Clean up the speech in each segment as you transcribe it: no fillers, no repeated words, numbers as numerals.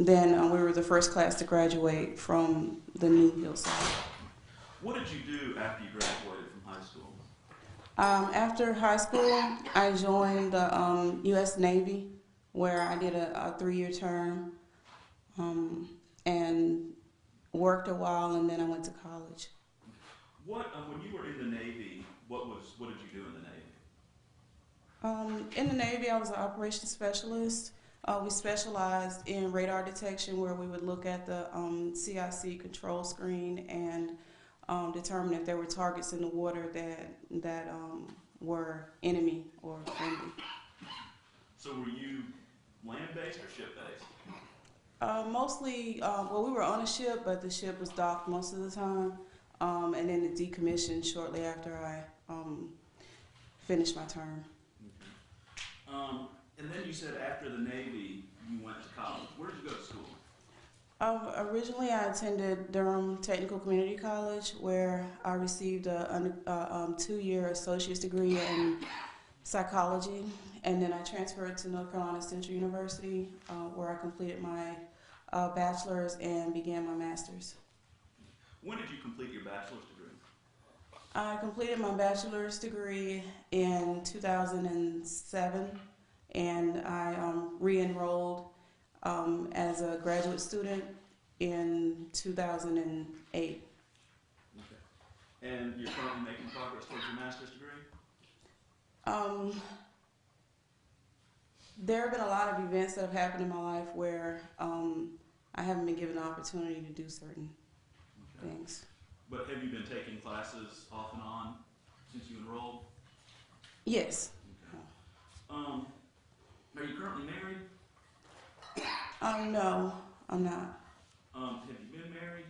then we were the first class to graduate from the new Hillside. What did you do after you graduated from high school? After high school, I joined the U.S. Navy, where I did a 3-year term and worked a while, and then I went to college. When you were in the Navy, what did you do in the Navy? In the Navy, I was an operations specialist. We specialized in radar detection, where we would look at the CIC control screen and determine if there were targets in the water that were enemy or friendly. So were you land-based or ship-based? Mostly, we were on a ship, but the ship was docked most of the time, and then it decommissioned shortly after I finished my term. Okay. And then you said after the Navy, you went to college. Where did you go to school? Originally, I attended Durham Technical Community College, where I received a 2-year associate's degree in psychology, and then I transferred to North Carolina Central University, where I completed my bachelor's and began my master's. When did you complete your bachelor's degree? I completed my bachelor's degree in 2007, and I re-enrolled as a graduate student in 2008. Okay. And you're currently making progress towards your master's degree? There have been a lot of events that have happened in my life where I haven't been given the opportunity to do certain things. But have you been taking classes off and on since you enrolled? Yes. Okay. Are you currently married? No, I'm not. Have you been married?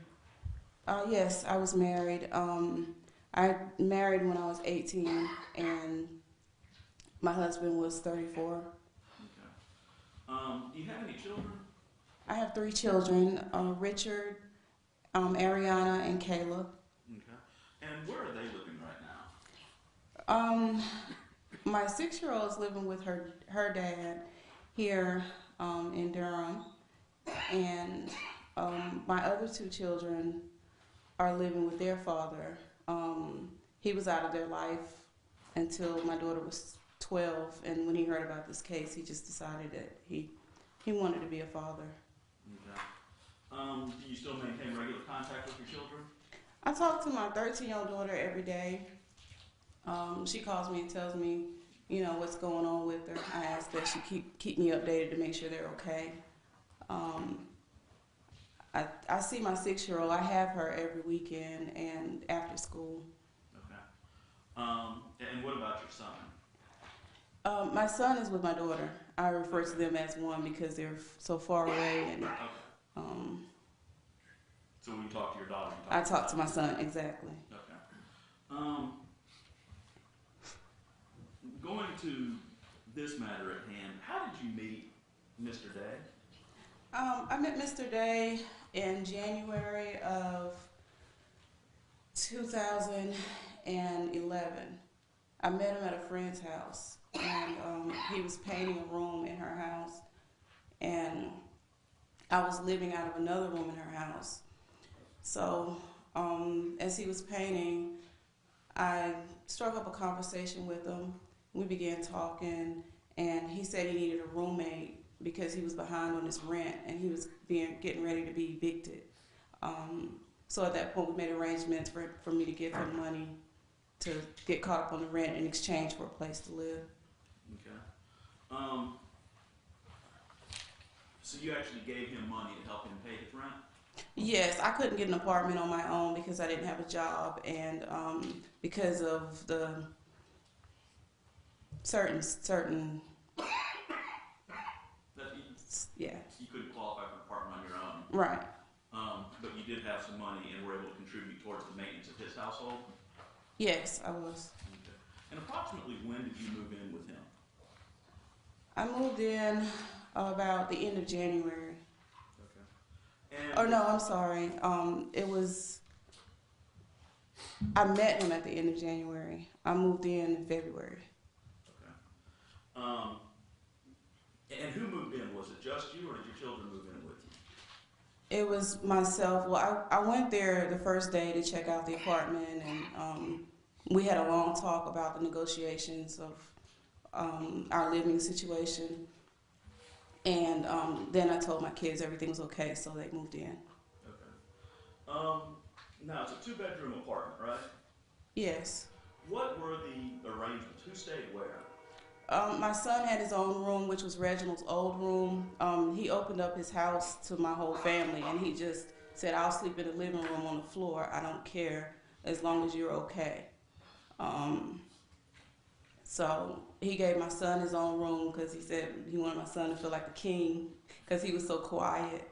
Yes, I was married. I married when I was 18, and my husband was 34. Okay. Do you have any children? I have 3 children, Richard, Ariana, and Kayla. Okay. And where are they living right now? My 6-year-old is living with her dad here in Durham, and my other 2 children are living with their father. He was out of their life until my daughter was 12, and when he heard about this case, he just decided that he wanted to be a father. Okay. Do you still maintain regular contact with your children? I talk to my 13-year-old daughter every day. She calls me and tells me, what's going on with her. I ask that she keep me updated to make sure they're okay. I see my 6-year-old. I have her every weekend and after school. Okay. And what about your son? My son is with my daughter. I refer to them as one because they're so far away. And Okay. So when you talk to your daughter, I talk to my son, exactly. Okay. Going to this matter at hand, how did you meet Mr. Day? I met Mr. Day in January of 2011. I met him at a friend's house, and he was painting a room in her house, and I was living out of another room in her house. So as he was painting, I struck up a conversation with him. We began talking, and he said he needed a roommate because he was behind on his rent, and he was getting ready to be evicted. So at that point, we made arrangements for me to give him money to get caught up on the rent in exchange for a place to live. Okay. So you actually gave him money to help him pay his rent? Yes, I couldn't get an apartment on my own because I didn't have a job, and because of the certain yeah. You couldn't qualify for an apartment on your own. Right. But you did have some money and were able to contribute towards the maintenance of his household? Yes, I was. Okay. And approximately when did you move in with him? I moved in about the end of January. Okay. And Oh no, I'm sorry. I met him at the end of January. I moved in February. Okay. And who moved in? Was it just you, or did your children move in with you? It was myself. Well, I went there the first day to check out the apartment, and we had a long talk about the negotiations of our living situation. And then I told my kids everything was okay, so they moved in. Okay. Now, it's a two-bedroom apartment, right? Yes. What were the arrangements? Who stayed where? My son had his own room, which was Reginald's old room. He opened up his house to my whole family, and he just said, "I'll sleep in the living room on the floor. I don't care as long as you're okay." So he gave my son his own room because he said he wanted my son to feel like a king because he was so quiet.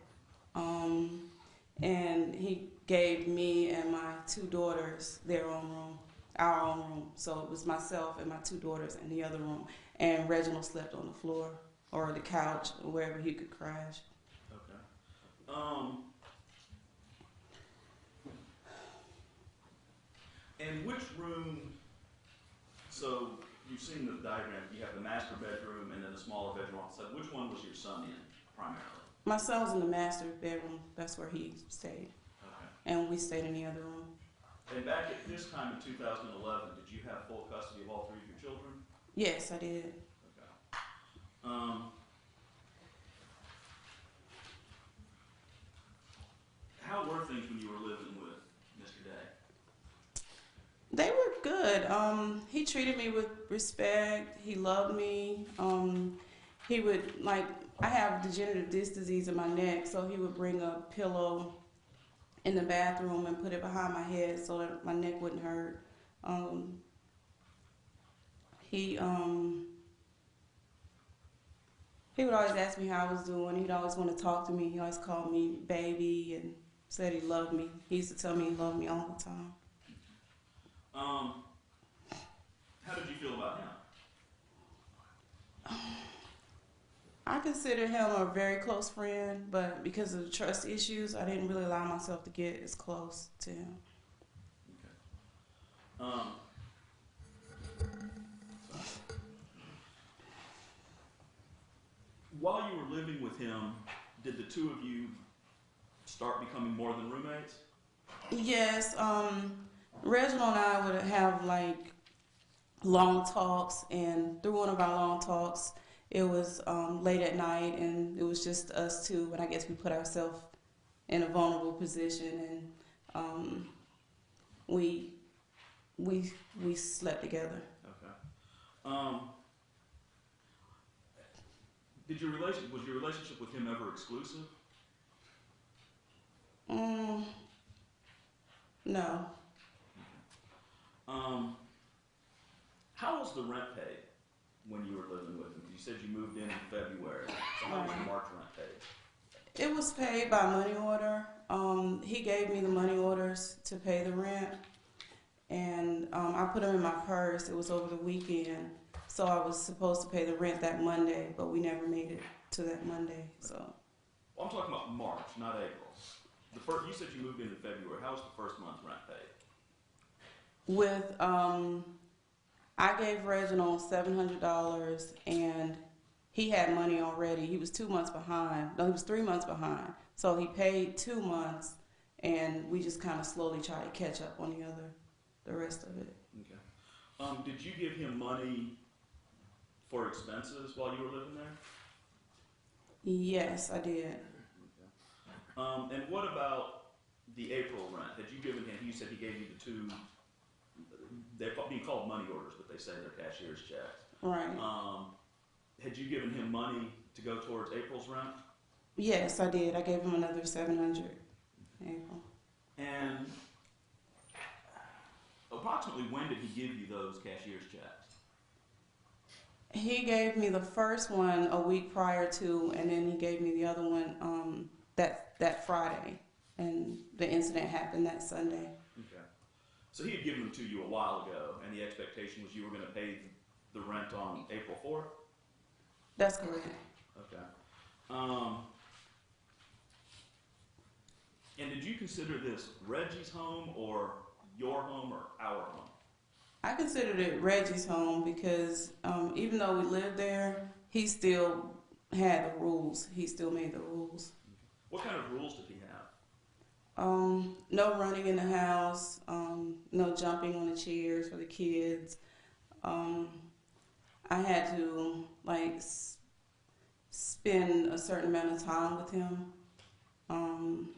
And he gave me and my two daughters their own room, our own room. So it was myself and my two daughters in the other room. And Reginald slept on the floor or the couch or wherever he could crash. Okay. And which room, so you've seen the diagram, you have the master bedroom and then a smaller bedroom on the side. Which one was your son in primarily? My son was in the master bedroom. That's where he stayed. Okay. And we stayed in the other room. And back at this time in 2011, did you have full custody of all three of your children? Yes, I did. Okay. How were things when you were living with Mr. Day? They were good. He treated me with respect. He loved me. He would, like, I have degenerative disc disease in my neck, so he would bring a pillow in the bathroom and put it behind my head so that my neck wouldn't hurt. He would always ask me how I was doing. He'd always want to talk to me. He always called me baby and said he loved me. He used to tell me he loved me all the time. How did you feel about him? I consider him a very close friend, but because of the trust issues, I didn't really allow myself to get as close to him. Okay. While you were living with him, did the two of you start becoming more than roommates? Yes, Reginald and I would have like long talks, and through one of our long talks, it was late at night, and it was just us two. And I guess we put ourselves in a vulnerable position, and we slept together. Okay. Was your relationship with him ever exclusive? No. How was the rent paid when you were living with him? You said you moved in February. So how was the March rent paid? It was paid by money order. He gave me the money orders to pay the rent, and I put them in my purse. It was over the weekend, so I was supposed to pay the rent that Monday, but we never made it to that Monday. So. Well, I'm talking about March, not April. You said you moved in February. How was the first month rent paid? With I gave Reginald $700, and he had money already. He was 2 months behind. No, he was 3 months behind. So he paid 2 months, and we just kind of slowly tried to catch up on the rest of it. Okay. Did you give him money for expenses while you were living there? Yes, I did. Okay. And what about the April rent? Had you given him? You said he gave you the two. They're being called money orders, but they say they're cashier's checks. Right. Had you given him money to go towards April's rent? Yes, I did. I gave him another $700 in April. And approximately when did he give you those cashier's checks? He gave me the first one a week prior to, and then he gave me the other one that Friday, and the incident happened that Sunday. Okay. So he had given them to you a while ago, and the expectation was you were going to pay the rent on April 4th? That's correct. Okay. And did you consider this Reggie's home or your home or our home? I considered it Reggie's home because even though we lived there, he still had the rules. He still made the rules. What kind of rules did he have? No running in the house. No jumping on the chairs for the kids. Um, I had to spend a certain amount of time with him, um,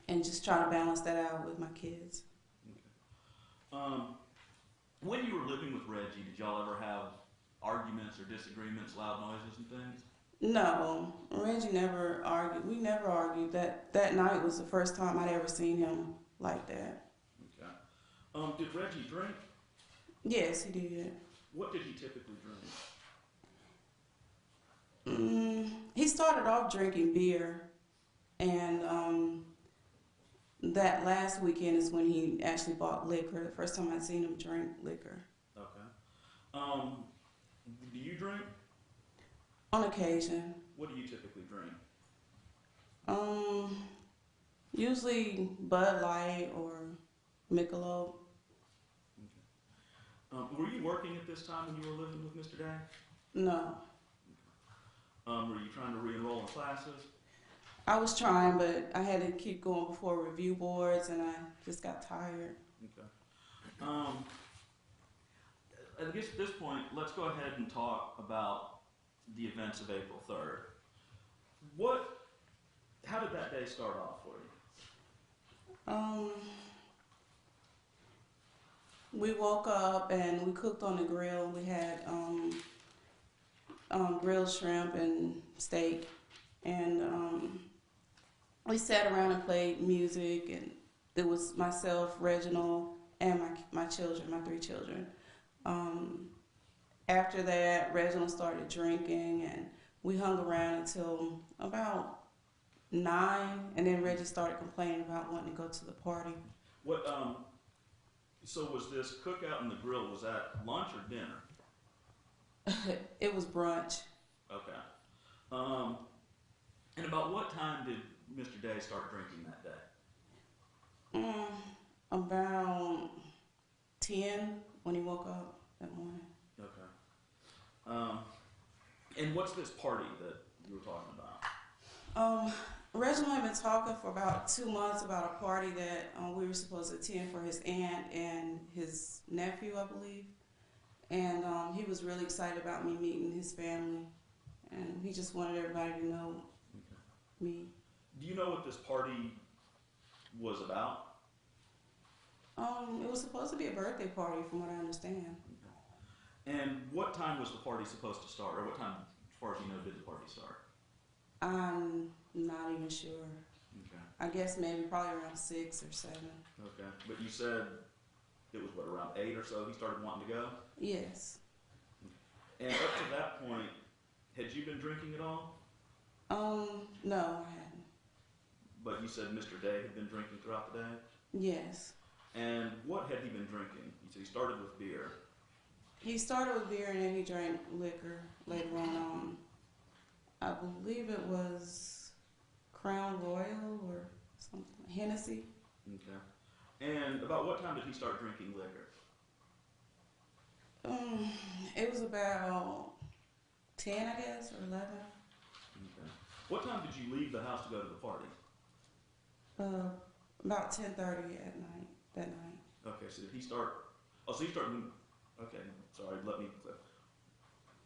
and just try to balance that out with my kids. Um, when you were living with Reggie, did y'all ever have arguments or disagreements, loud noises and things? No, Reggie never argued. We never argued. That night was the first time I'd ever seen him like that. Okay. Did Reggie drink? Yes, he did. What did he typically drink? He started off drinking beer, and that last weekend is when he actually bought liquor. The first time I'd seen him drink liquor. Okay. Do you drink? On occasion. What do you typically drink? Usually Bud Light or Michelob. Okay. Were you working at this time when you were living with Mr. Day? No. Were you trying to re-enroll in classes? I was trying, but I had to keep going before review boards, and I just got tired. Okay. I guess at this point, let's go ahead and talk about the events of April 3rd. How did that day start off for you? We woke up and we cooked on the grill. We had grilled shrimp and steak, and we sat around and played music, and it was myself, Reginald, and my children, my 3 children. After that, Reginald started drinking, and we hung around until about 9, and then Reggie started complaining about wanting to go to the party. So was this cookout in the grill, was that lunch or dinner? It was brunch. Okay. And about what time did Mr. Day start drinking that day? About 10 when he woke up that morning. Okay. And what's this party that you were talking about? Reginald had been talking for about 2 months about a party that we were supposed to attend for his aunt and his nephew, I believe. And he was really excited about me meeting his family. And he just wanted everybody to know me. Do you know what this party was about? It was supposed to be a birthday party, from what I understand. Okay. And what time was the party supposed to start, or what time, as far as you know, did the party start? I'm not even sure. Okay. I guess maybe probably around 6 or 7. Okay. But you said it was, around 8 or so he started wanting to go? Yes. And up to that point, had you been drinking at all? No, I hadn't. But you said Mr. Day had been drinking throughout the day? Yes. And what had he been drinking? You said he started with beer. He started with beer and then he drank liquor later on. I believe it was Crown Royal or something, Hennessy. Okay. And about what time did he start drinking liquor? It was about 10, I guess, or 11. Okay. What time did you leave the house to go to the party? About 10:30 at night, that night. Okay, so did he start, so he started, okay, sorry,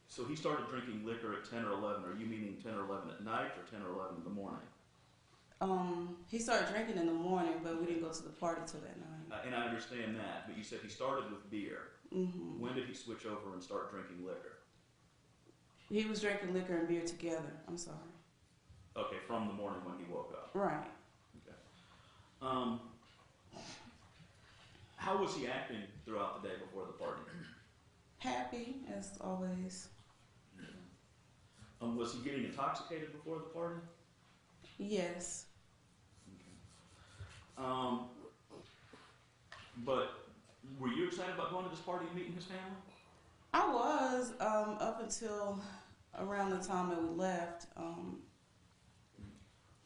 so he started drinking liquor at 10 or 11. Are you meaning 10 or 11 at night or 10 or 11 in the morning? He started drinking in the morning, but we didn't go to the party till that night. And I understand that, but you said he started with beer. Mm-hmm. When did he switch over and start drinking liquor? He was drinking liquor and beer together. I'm sorry. Okay, from the morning when he woke up. Right. Okay. How was he acting throughout the day before the party? Happy, as always. Was he getting intoxicated before the party? Yes. Okay. But were you excited about going to this party and meeting his family? I was, up until around the time that we left.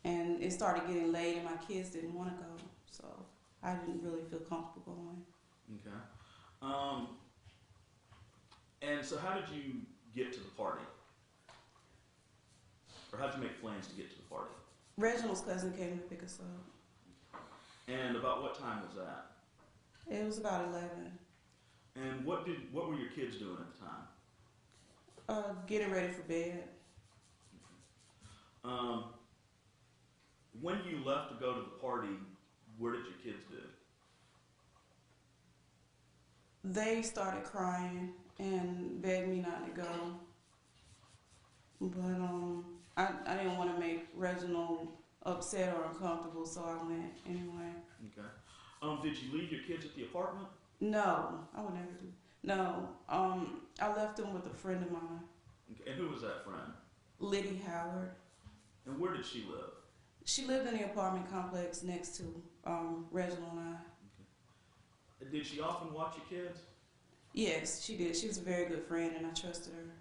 And it started getting late and my kids didn't want to go. So I didn't really feel comfortable going. Okay. And so how did you get to the party? Or how did you make plans to get to the party? Reginald's cousin came to pick us up. And about what time was that? It was about 11. And what were your kids doing at the time? Getting ready for bed. When you left to go to the party, what did your kids do? They started crying and begged me not to go. But I didn't want to make Reginald upset or uncomfortable, so I went anyway. Okay. Did you leave your kids at the apartment? No, I would never do. No, I left them with a friend of mine. Okay. And who was that friend? Liddy Howard. And where did she live? She lived in the apartment complex next to Reginald and I. Okay. Did she often watch your kids? Yes, she did. She was a very good friend, and I trusted her.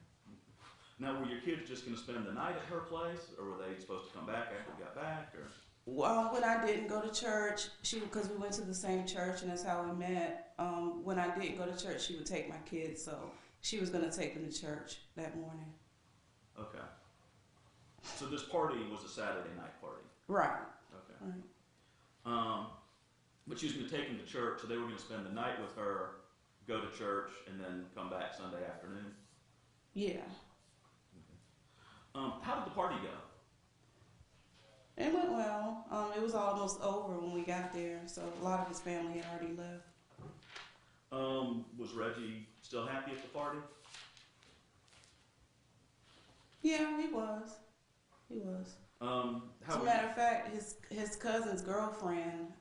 Now, were your kids just going to spend the night at her place, or were they supposed to come back after we got back? Or when I didn't go to church, because we went to the same church, and that's how we met. When I didn't go to church, she would take my kids, so she was going to take them to church that morning. Okay. So this party was a Saturday night party. Right. Okay. Right. But she was going to take them to church, so they were going to spend the night with her, go to church, and then come back Sunday afternoon. Yeah. How did the party go? It went well. It was almost over when we got there, so a lot of his family had already left. Was Reggie still happy at the party? Yeah, he was. He was. As a How matter of fact, his cousin's girlfriend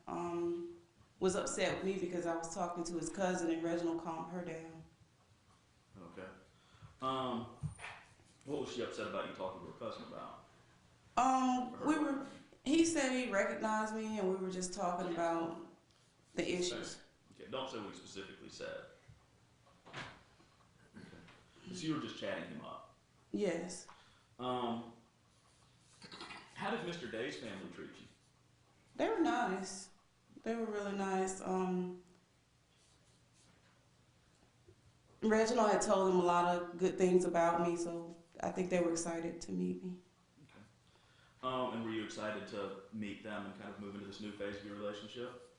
was upset with me because I was talking to his cousin and Reginald calmed her down. Okay. What was she upset about you talking to her cousin about? He said he recognized me and we were just talking about the issues. Okay, don't say what he specifically said. Okay. So you were just chatting him up? Yes. How did Mr. Day's family treat you? They were nice. They were really nice. Reginald had told them a lot of good things about me, so I think they were excited to meet me. Okay. And were you excited to meet them and kind of move into this new phase of your relationship?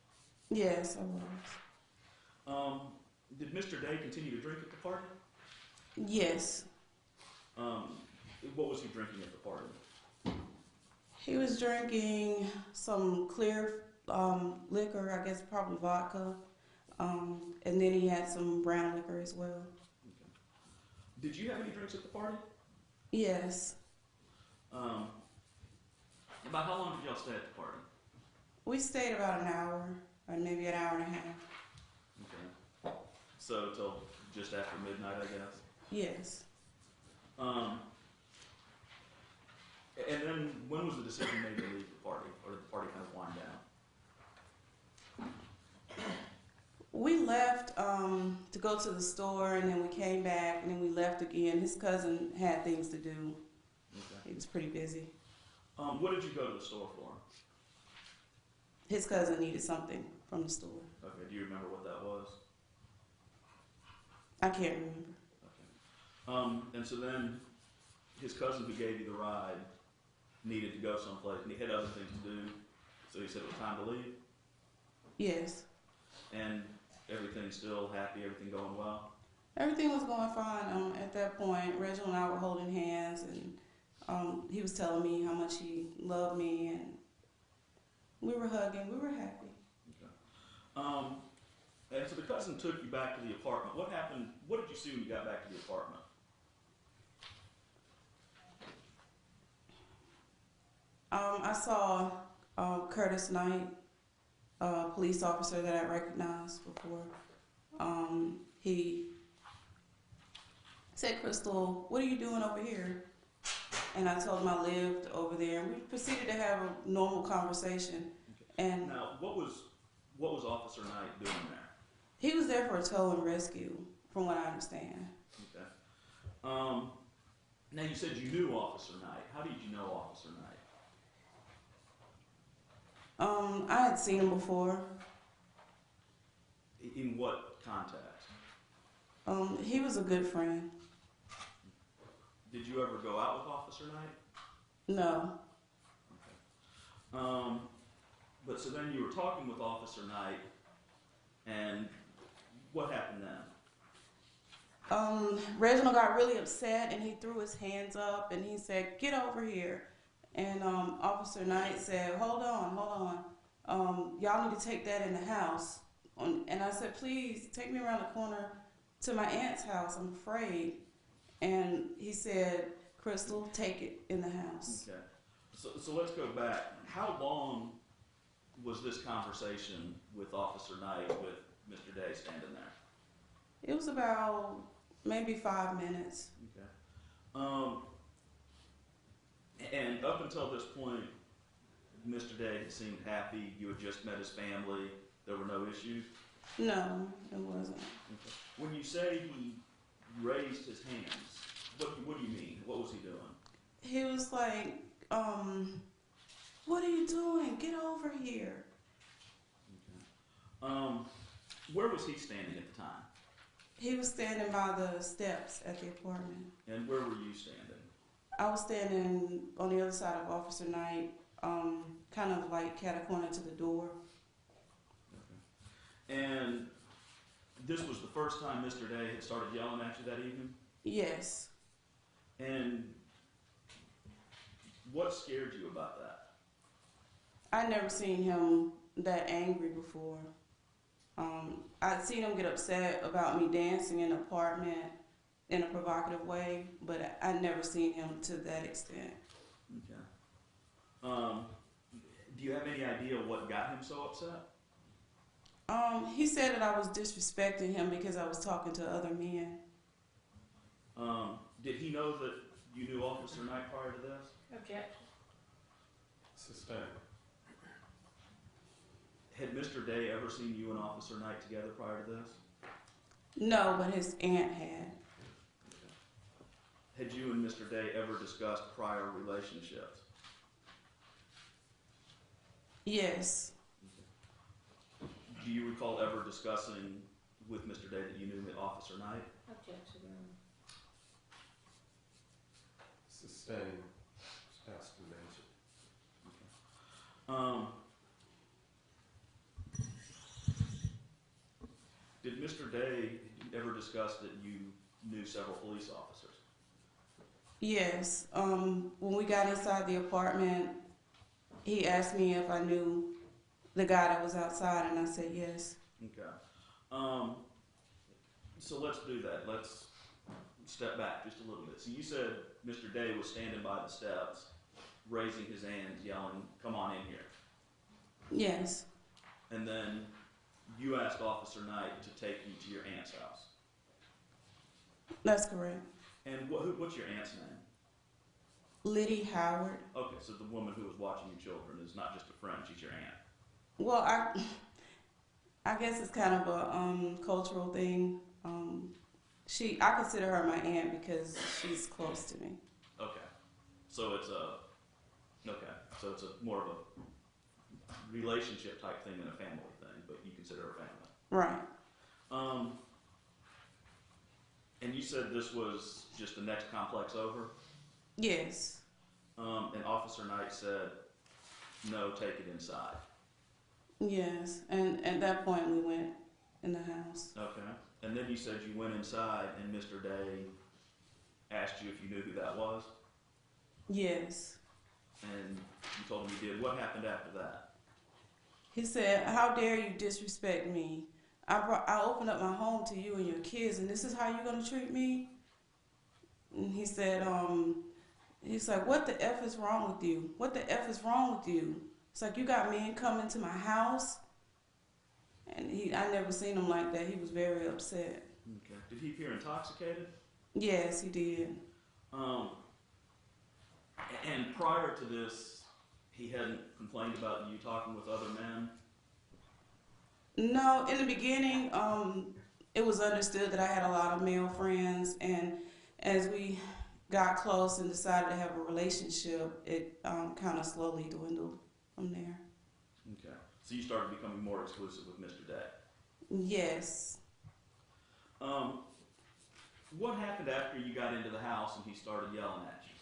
Yes, I was. Did Mr. Day continue to drink at the party? Yes. What was he drinking at the party? He was drinking some clear liquor, I guess probably vodka, and then he had some brown liquor as well. Okay. Did you have any drinks at the party? Yes. About how long did y'all stay at the party? We stayed about an hour, or maybe an hour and a half. Okay. So till just after midnight, I guess? Yes. And then when was the decision made to leave the party, or did the party kind of wind down? We left to go to the store, and then we came back, and then we left again. His cousin had things to do. Okay. He was pretty busy. What did you go to the store for? His cousin needed something from the store. Okay, do you remember what that was? I can't remember. Okay. And so then his cousin who gave you the ride needed to go someplace, and he had other things to do, so he said it was time to leave? Yes. And everything's still happy, everything going well? Everything was going fine. At that point, Reginald and I were holding hands, and he was telling me how much he loved me, and we were hugging. We were happy. Okay. And so the cousin took you back to the apartment. What happened? What did you see when you got back to the apartment? I saw Curtis Knight, a police officer that I recognized before. He said, "Crystal, what are you doing over here?" And I told him I lived over there. And we proceeded to have a normal conversation. Okay. And now, what was Officer Knight doing there? he was there for a tow and rescue, from what I understand. Okay. Now you said you knew Officer Knight. How did you know Officer Knight? I had seen him before. In what context? He was a good friend. Did you ever go out with Officer Knight? No. But so then you were talking with Officer Knight, and what happened then? Reginald got really upset and he threw his hands up and he said, "Get over here." And Officer Knight said, hold on. Y'all need to take that in the house." And I said, "Please take me around the corner to my aunt's house. I'm afraid." And he said, "Crystal, take it in the house." Okay. So let's go back. How long was this conversation with Officer Knight with Mr. Day standing there? It was about maybe 5 minutes. Okay. And up until this point, Mr. Day had seemed happy. You had just met his family. There were no issues? No, it wasn't. Okay. When you say he raised his hands, what do you mean? What was he doing? He was like, "What are you doing? Get over here." Okay. Where was he standing at the time? He was standing by the steps at the apartment. And where were you standing? I was standing on the other side of Officer Knight, kind of like cat-a-corner to the door. Okay. And this was the first time Mr. Day had started yelling at you that evening? Yes. And what scared you about that? I'd never seen him that angry before. I'd seen him get upset about me dancing in the apartment in a provocative way, but I'd never seen him to that extent. Okay. Do you have any idea what got him so upset? He said that I was disrespecting him because I was talking to other men. Did he know that you knew Officer Knight prior to this? Objection. Sustained. Had Mr. Day ever seen you and Officer Knight together prior to this? No, but his aunt had. Had you and Mr. Day ever discussed prior relationships? Yes. Do you recall ever discussing with Mr. Day that you knew Officer Knight? Objection. Sustained. Asked and answered. Did Mr. Day ever discuss that you knew several police officers? Yes. When we got inside the apartment, he asked me if I knew the guy that was outside, and I said yes. Okay. So let's do that. Let's step back just a little bit. So you said Mr. Day was standing by the steps, raising his hands, yelling, "Come on in here." Yes. And then you asked Officer Knight to take you to your aunt's house. That's correct. And what's your aunt's name? Liddy Howard. Okay, so the woman who was watching your children is not just a friend, she's your aunt. Well, I guess it's kind of a cultural thing. I consider her my aunt because she's close to me. Okay. So it's a more of a relationship type thing than a family thing, but you consider her family. Right. And you said this was just the next complex over? Yes. And Officer Knight said, "No, take it inside." Yes. And at that point, we went in the house. Okay. And then you said you went inside and Mr. Day asked you if you knew who that was? Yes. And you told him you did. What happened after that? He said, "How dare you disrespect me? I opened up my home to you and your kids, and this is how you're going to treat me?" And he said, he's like, "What the F is wrong with you? What the F is wrong with you? It's like you got men coming to my house." And I never seen him like that. He was very upset. Okay. Did he appear intoxicated? Yes, he did. And prior to this, he hadn't complained about you talking with other men? No, in the beginning, it was understood that I had a lot of male friends, and as we got close and decided to have a relationship, it kind of slowly dwindled from there. Okay. So you started becoming more exclusive with Mr. Day? Yes. What happened after you got into the house and he started yelling at you?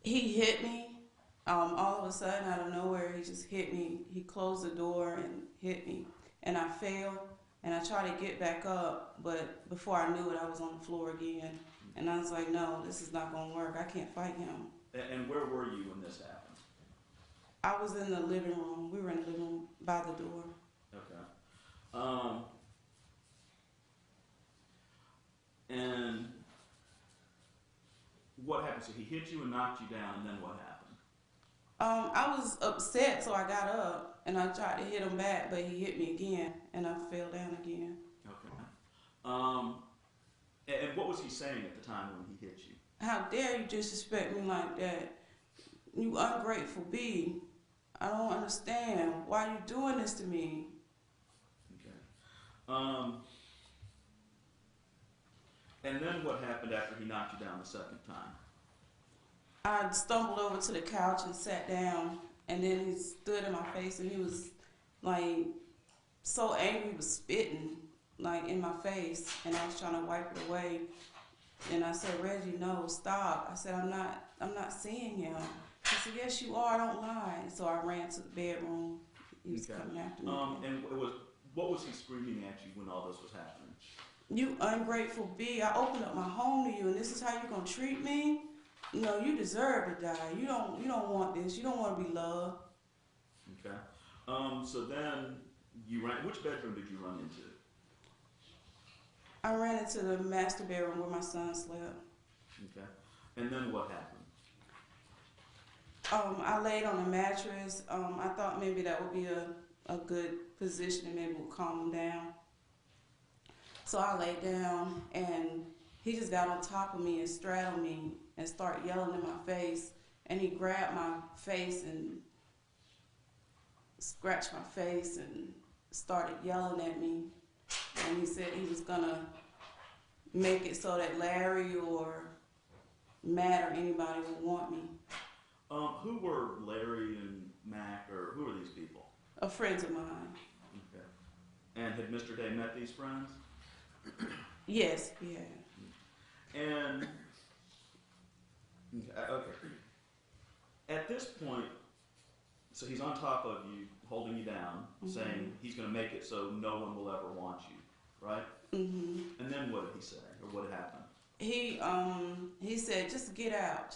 He hit me. All of a sudden, out of nowhere, he just hit me. He closed the door and hit me, and I fell. And I tried to get back up, but before I knew it, I was on the floor again. And I was like, no, this is not going to work. I can't fight him. And where were you when this happened? I was in the living room. We were in the living room by the door. Okay. And what happened? So he hit you and knocked you down, and then what happened? I was upset, so I got up and I tried to hit him back, but he hit me again, and I fell down again. Okay. And what was he saying at the time when he hit you? How dare you disrespect me like that? You ungrateful bee. I don't understand. Why you doing this to me? Okay. And then what happened after he knocked you down the second time? I stumbled over to the couch and sat down, and then he stood in my face, and he was like so angry, he was spitting like in my face, and I was trying to wipe it away. And I said, Reggie, no, stop. I said, I'm not seeing him. He said, yes, you are. Don't lie. So I ran to the bedroom. He was coming after me. And what was he screaming at you when all this was happening? You ungrateful bee. I opened up my home to you, and this is how you're gonna treat me? No, you deserve to die. You don't want this. You don't want to be loved. Okay. So then you ran. Which bedroom did you run into? I ran into the master bedroom where my son slept. Okay. And then what happened? I laid on a mattress. I thought maybe that would be a good position and maybe it would calm him down. So I laid down, and he just got on top of me and straddled me and started yelling in my face. And he grabbed my face and scratched my face and started yelling at me. And he said he was gonna make it so that Larry or Matt or anybody would want me. Who were Larry and Mac, or who are these people? Friends of mine. Okay. And had Mr. Day met these friends? Yes, he had. And okay. At this point, so he's on top of you, holding you down, saying he's going to make it so no one will ever want you, right? Mm-hmm. And then what did he say, or what happened? He said, just get out.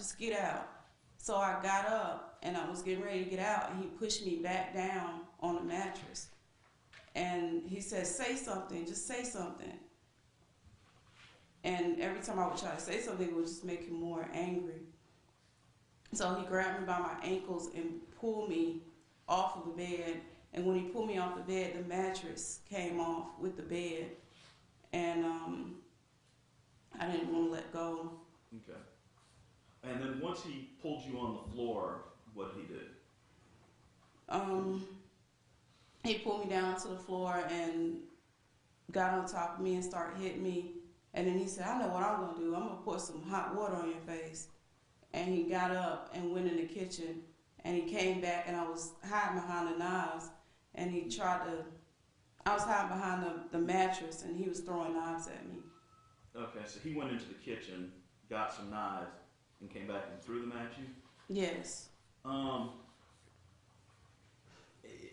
So I got up, and I was getting ready to get out, and he pushed me back down on the mattress. And he said, say something, just say something. And every time I would try to say something, it would just make him more angry. So he grabbed me by my ankles and pulled me off of the bed. And when he pulled me off the bed, the mattress came off with the bed. And I didn't want to let go. Okay. And then once he pulled you on the floor, what did he do? He pulled me down to the floor and got on top of me and started hitting me. And then he said, I know what I'm going to do. I'm going to pour some hot water on your face. And he got up and went in the kitchen. And he came back, and I was hiding behind the knives. And I was hiding behind the mattress, and he was throwing knives at me. Okay, so he went into the kitchen, got some knives, and came back and threw them at you? Yes.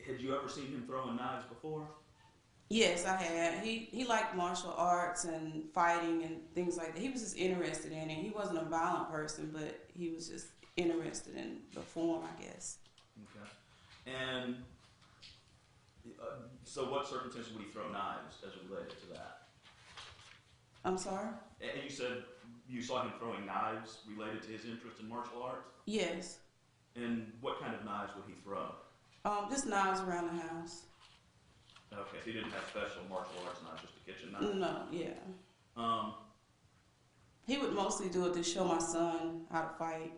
Had you ever seen him throwing knives before? Yes, I had. He liked martial arts and fighting and things like that. He was just interested in it. He wasn't a violent person, but he was just interested in the form, I guess. Okay. And so what circumstances would he throw knives as related to that? I'm sorry? And you said you saw him throwing knives related to his interest in martial arts? Yes. And what kind of knives would he throw? Just knives around the house. Okay, so he didn't have special martial arts knives, just a kitchen knife? No, yeah. He would mostly do it to show my son how to fight.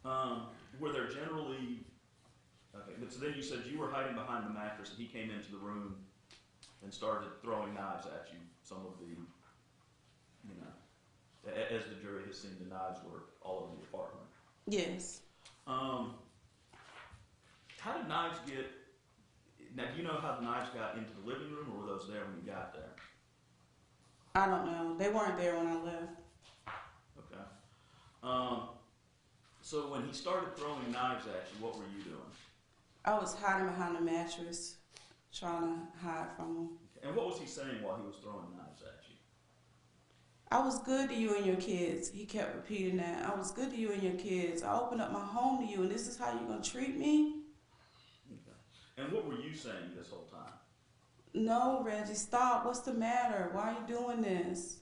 Okay. Were there generally... Okay, but so then you said you were hiding behind the mattress, and he came into the room and started throwing knives at you. Some of the, as the jury has seen, the knives were all over the apartment. Yes. How did knives get... Now, do you know how the knives got into the living room, or were those there when you got there? I don't know. They weren't there when I left. Okay. So when he started throwing knives at you, what were you doing? I was hiding behind the mattress, trying to hide from him. And what was he saying while he was throwing knives at you? I was good to you and your kids. He kept repeating that. I was good to you and your kids. I opened up my home to you, and this is how you're going to treat me? Okay. And what were you saying this whole time? No, Reggie, stop. What's the matter? Why are you doing this?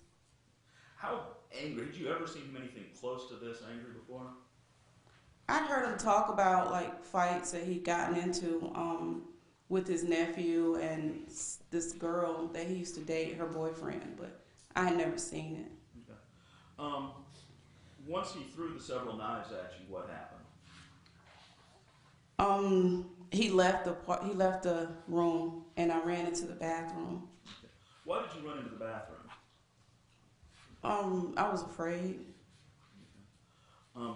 How angry? Had you ever seen him anything close to this angry before? I'd heard him talk about like fights that he'd gotten into with his nephew and this girl that he used to date, her boyfriend, but I had never seen it. Okay. Once he threw the several knives at you, what happened? He left the room, and I ran into the bathroom. Okay. Why did you run into the bathroom? I was afraid.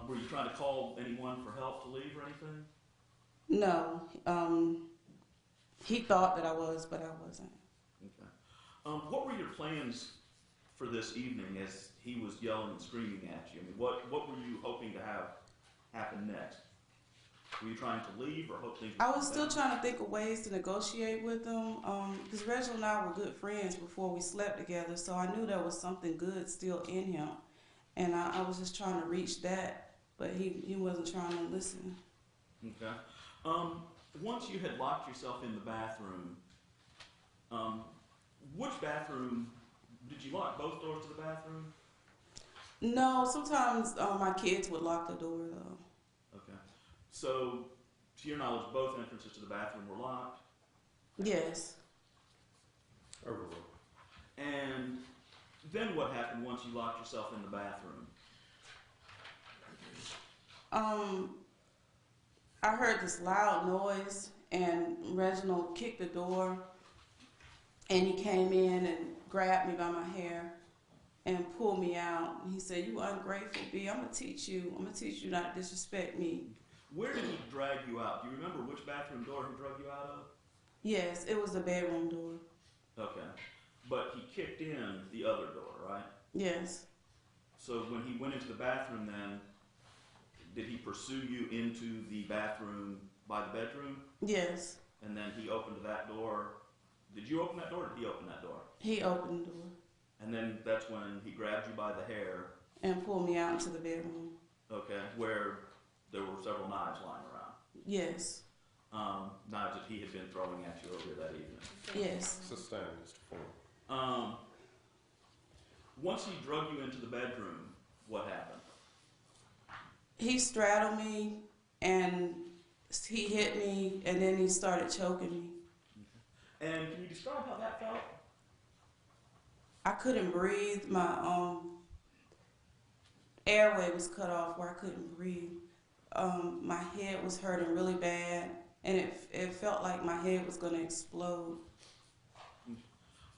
Were you trying to call anyone for help to leave or anything? No, he thought that I was, but I wasn't. Okay. What were your plans for this evening as he was yelling and screaming at you? I mean, what were you hoping to have happen next? Were you trying to leave or hope things would I was calm still down? trying to think of ways to negotiate with him, because Reginald and I were good friends before we slept together, so I knew there was something good still in him, and I was just trying to reach that, but he wasn't trying to listen. Okay. Once you had locked yourself in the bathroom, which bathroom, did you lock both doors to the bathroom? No, sometimes my kids would lock the door though. Okay. So, to your knowledge, both entrances to the bathroom were locked? Yes. Overruled. And then what happened once you locked yourself in the bathroom? I heard this loud noise, and Reginald kicked the door, and he came in and grabbed me by my hair and pulled me out. He said, "You ungrateful B, I'm gonna teach you not to disrespect me." Where did he drag you out? Do you remember which bathroom door he drug you out of? Yes, it was the bedroom door. Okay. But he kicked in the other door, right? Yes. So when he went into the bathroom then, did he pursue you into the bathroom by the bedroom? Yes. And then he opened that door. Did you open that door or did he open that door? He opened the door And then that's when he grabbed you by the hair, and pulled me out into the bedroom. okay, where there were several knives lying around. Yes. Knives that he had been throwing at you earlier that evening. Yes. Sustained, Mr. Ford. Once he drug you into the bedroom, what happened? He straddled me and he hit me, and then he started choking me. And can you describe how that felt? I couldn't breathe. My airway was cut off where I couldn't breathe. My head was hurting really bad, and it felt like my head was going to explode.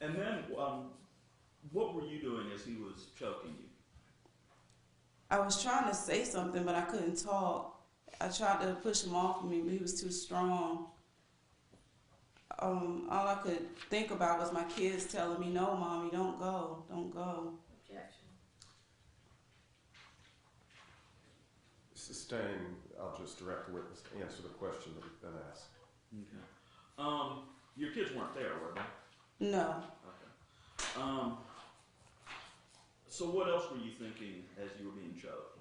And then, what were you doing as he was choking you? I was trying to say something, but I couldn't talk. I tried to push him off of me, but he was too strong. All I could think about was my kids telling me, "No, Mommy, don't go, don't go." Objection. Sustained, I'll just direct the witness to answer the question that has been asked. Okay. Your kids weren't there, were they? No. Okay. So what else were you thinking as you were being choked?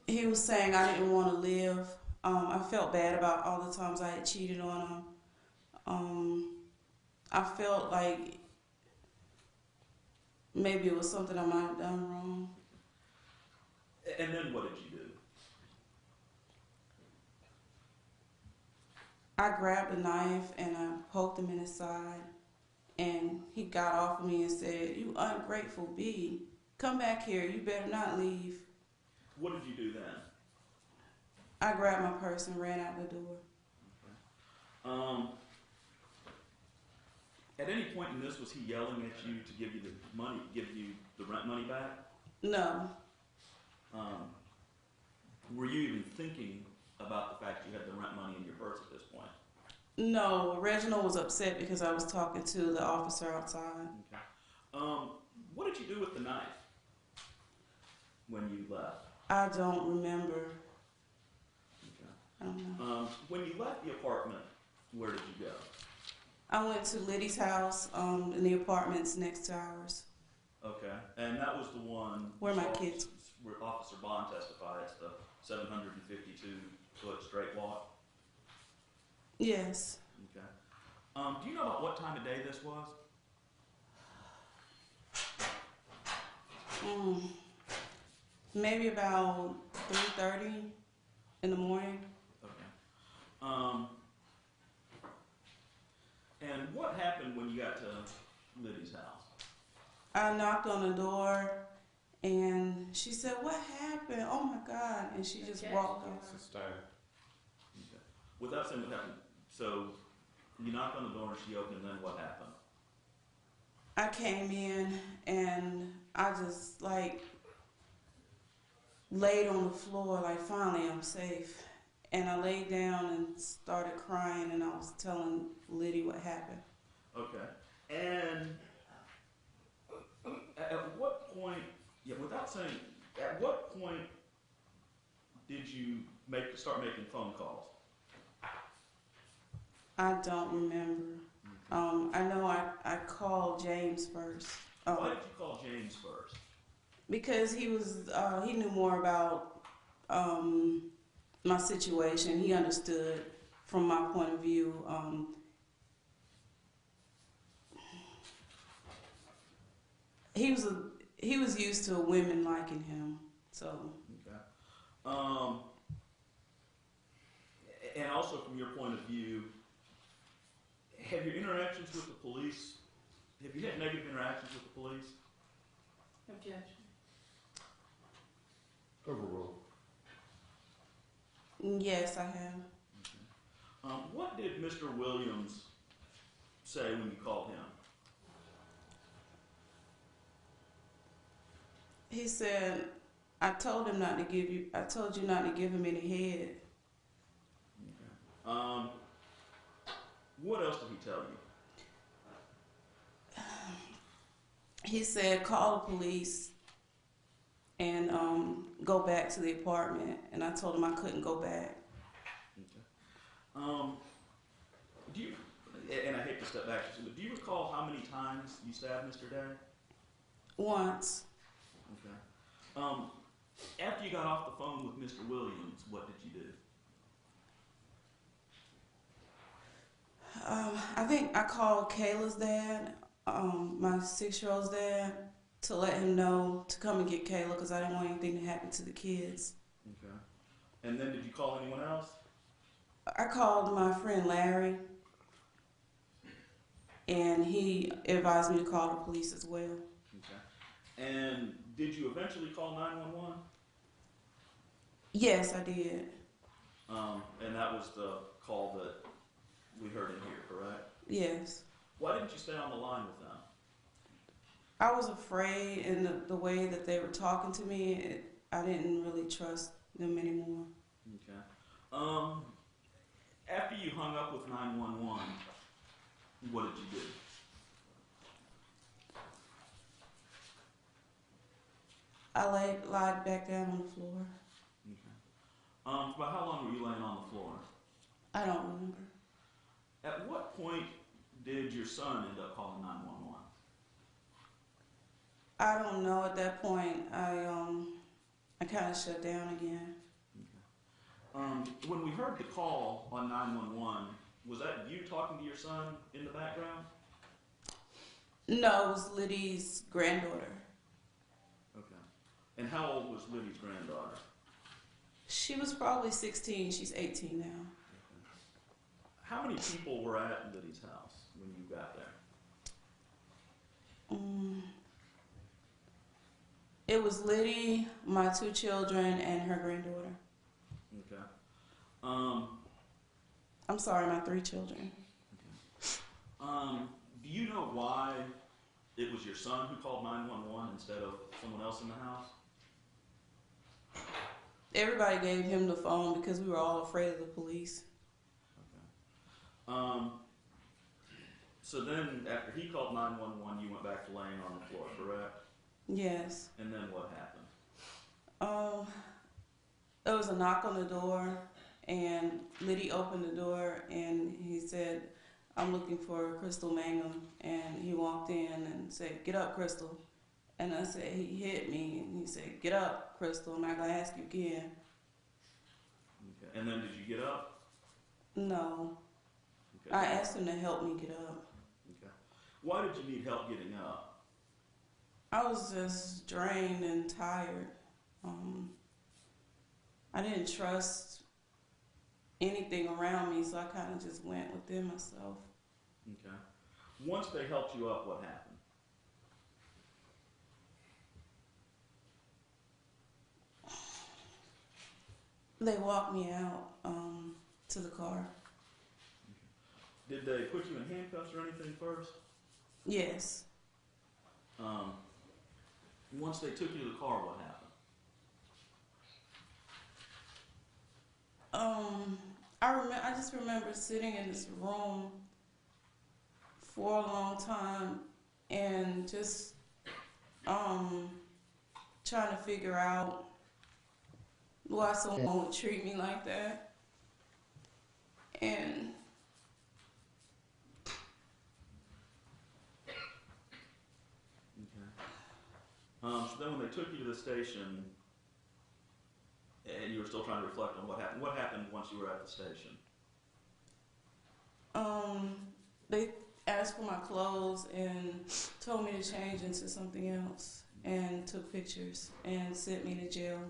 He was saying I didn't want to live. I felt bad about all the times I had cheated on him. I felt like maybe it was something I might have done wrong. And then what did you do? I grabbed a knife and I poked him in his side, and he got off of me and said, "You ungrateful B, come back here. You better not leave." What did you do then? I grabbed my purse and ran out the door. At any point in this, was he yelling at you to give you the money, give you the rent money back? No. Were you even thinking about the fact you had the rent money in your purse at this point? No, Reginald was upset because I was talking to the officer outside. Okay. What did you do with the knife? when you left? I don't remember. Okay. I don't know. When you left the apartment, where did you go? I went to Liddy's house in the apartments next to ours. Okay, and that was the one Where my kids. where Officer Bond testified. It's the 752-foot straight walk. Yes. Okay. Do you know about what time of day this was? Maybe about 3:30 in the morning. Okay. And what happened when you got to Liddy's house? I knocked on the door, and she said, "What happened? Oh my God!" And she just walked off. Sustained. Okay. Without saying what happened, so you knocked on the door and she opened, and then what happened? I came in, and I just like laid on the floor, like finally I'm safe. And I laid down and started crying, and I was telling Liddy what happened. Okay. And at what point, yeah, without saying, at what point did you start making phone calls? I don't remember. I know I called James first. Why did you call James first? Because he knew more about my situation. He understood from my point of view. He was used to women liking him. So. Okay. And also from your point of view, have your interactions with the police, have you had negative interactions with the police? Objection. Overruled. Yes, I have. Okay. What did Mr. Williams say when you called him? He said, I told you not to give him any head. Okay. What else did he tell you? He said, call the police and go back to the apartment. And I told him I couldn't go back. Okay. Do you, and I hate to step back, but do you recall how many times you stabbed Mr. Day? Once. Okay. After you got off the phone with Mr. Williams, what did you do? I think I called Kayla's dad, my 6-year-old's dad, to let him know to come and get Kayla because I didn't want anything to happen to the kids. Okay. And then did you call anyone else? I called my friend Larry, and he advised me to call the police as well. Okay. And did you eventually call 911? Yes, I did. And that was the call that we heard in here, correct? Yes. Why didn't you stay on the line with them? I was afraid, and the way that they were talking to me, I didn't really trust them anymore. Okay. After you hung up with 911, what did you do? I lied back down on the floor. Okay. But how long were you laying on the floor? I don't remember. At what point did your son end up calling 911? I don't know. At that point, I kind of shut down again. Okay. When we heard the call on 911, was that you talking to your son in the background? No, it was Liddy's granddaughter. Okay. And how old was Liddy's granddaughter? She was probably 16. She's 18 now. How many people were at Liddy's house when you got there? It was Liddy, my 2 children, and her granddaughter. Okay. I'm sorry, my 3 children. Do you know why it was your son who called 911 instead of someone else in the house? Everybody gave him the phone because we were all afraid of the police. Okay. So then after he called 911, you went back to laying on the floor, correct? Yes. And then what happened? Um, there was a knock on the door, and Liddy opened the door, and he said, "I'm looking for Crystal Mangum." And he walked in and said, "Get up, Crystal." And I said, he hit me, and he said, "Get up, Crystal. I'm not gonna ask you again." Okay. And then did you get up? No, Okay. I asked him to help me get up. Okay. Why did you need help getting up? I was just drained and tired. I didn't trust anything around me, so I kind of just went within myself. Okay. Once they helped you up, what happened? They walked me out to the car. Did they put you in handcuffs or anything first? Yes. Once they took you to the car, what happened? I just remember sitting in this room for a long time and just trying to figure out why someone would treat me like that. And Okay. So then when they took you to the station, and you were still trying to reflect on what happened once you were at the station? they asked for my clothes and told me to change into something else and took pictures and sent me to jail.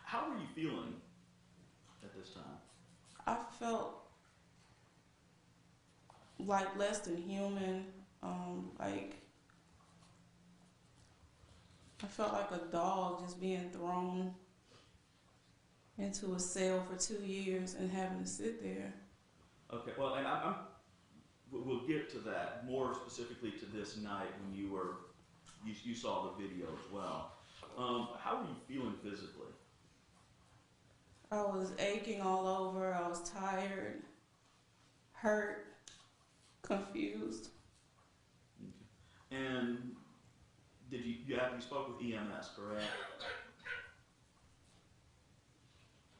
How were you feeling at this time? I felt like less than human. Like I felt like a dog just being thrown into a cell for 2 years and having to sit there. Okay, well, and we'll get to that more specifically to this night when you saw the video as well. How were you feeling physically? I was aching all over. I was tired, hurt, confused. Okay. And you spoke with EMS, correct?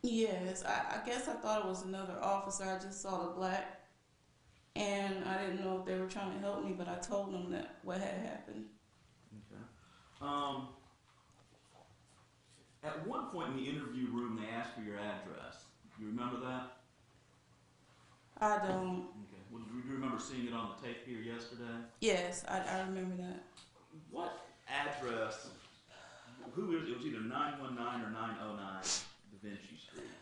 Yes, I guess I thought it was another officer. I just saw the black, and I didn't know if they were trying to help me, but I told them that what had happened. Okay. At one point in the interview room, they asked for your address. You remember that? I don't. Okay. Well, do you remember seeing it on the tape here yesterday? Yes, I remember that. What address? Who is it? It was either 919 or 909 Da Vinci Street.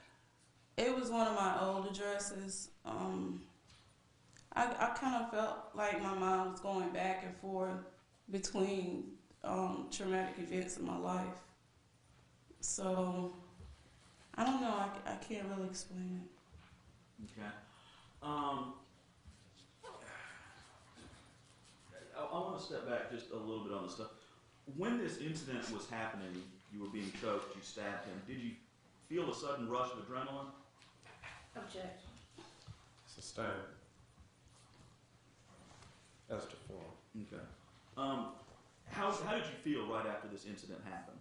It was one of my old addresses. I kind of felt like my mind was going back and forth between traumatic events in my life. So, I don't know. I can't really explain it. Okay. I want to step back just a little bit on this stuff. When this incident was happening, you were being choked, you stabbed him. Did you feel a sudden rush of adrenaline? Objection. Sustained. As to form. Okay. How did you feel right after this incident happened?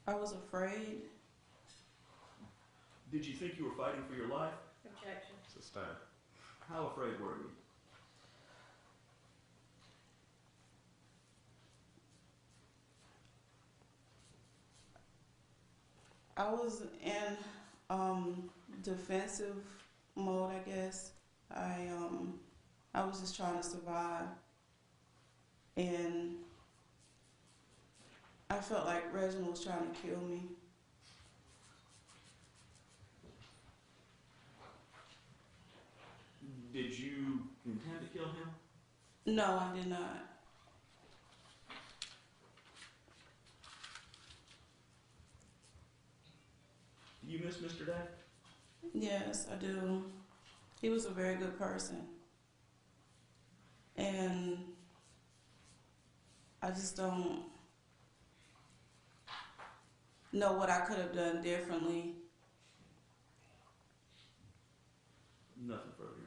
I was afraid. Did you think you were fighting for your life? Objection. Sustained. How afraid were you? I was in defensive mode, I guess. I was just trying to survive, and I felt like Reginald was trying to kill me. Did you intend to kill him? No, I did not. Do you miss Mr. Day? Yes, I do. He was a very good person. And I just don't know what I could have done differently. Nothing further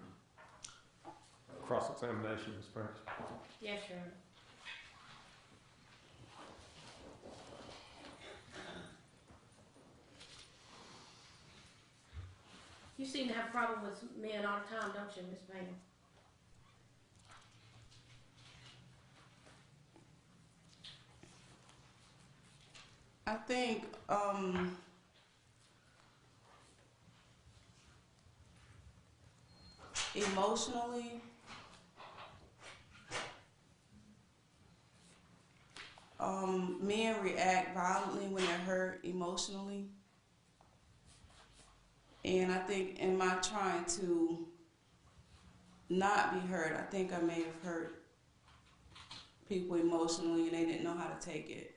on. Cross-examination, Ms. Parrish. Yes, Your Honor. You seem to have a problem with men all the time, don't you, Miss Mangum? I think emotionally, men react violently when they're hurt emotionally. And I think in my trying to not be hurt, I think I may have hurt people emotionally and they didn't know how to take it.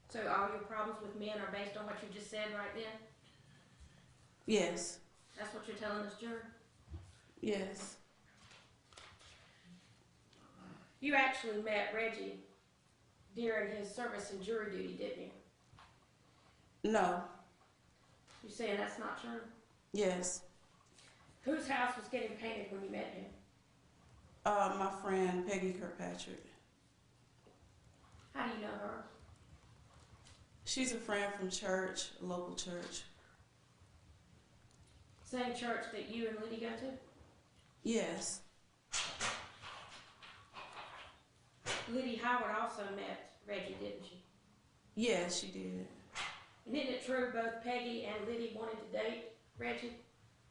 So all your problems with men are based on what you just said right then? Yes, That's what you're telling this jury? yes. You actually met Reggie during his service in jury duty, didn't you? No, You saying that's not true? yes. Whose house was getting painted when you met him? My friend Peggy Kirkpatrick. How do you know her? She's a friend from church, a local church. Same church that you and Liddy go to? Yes, Liddy Howard also met Reggie, didn't she? yes, she did. And isn't it true both Peggy and Liddy wanted to date Reggie,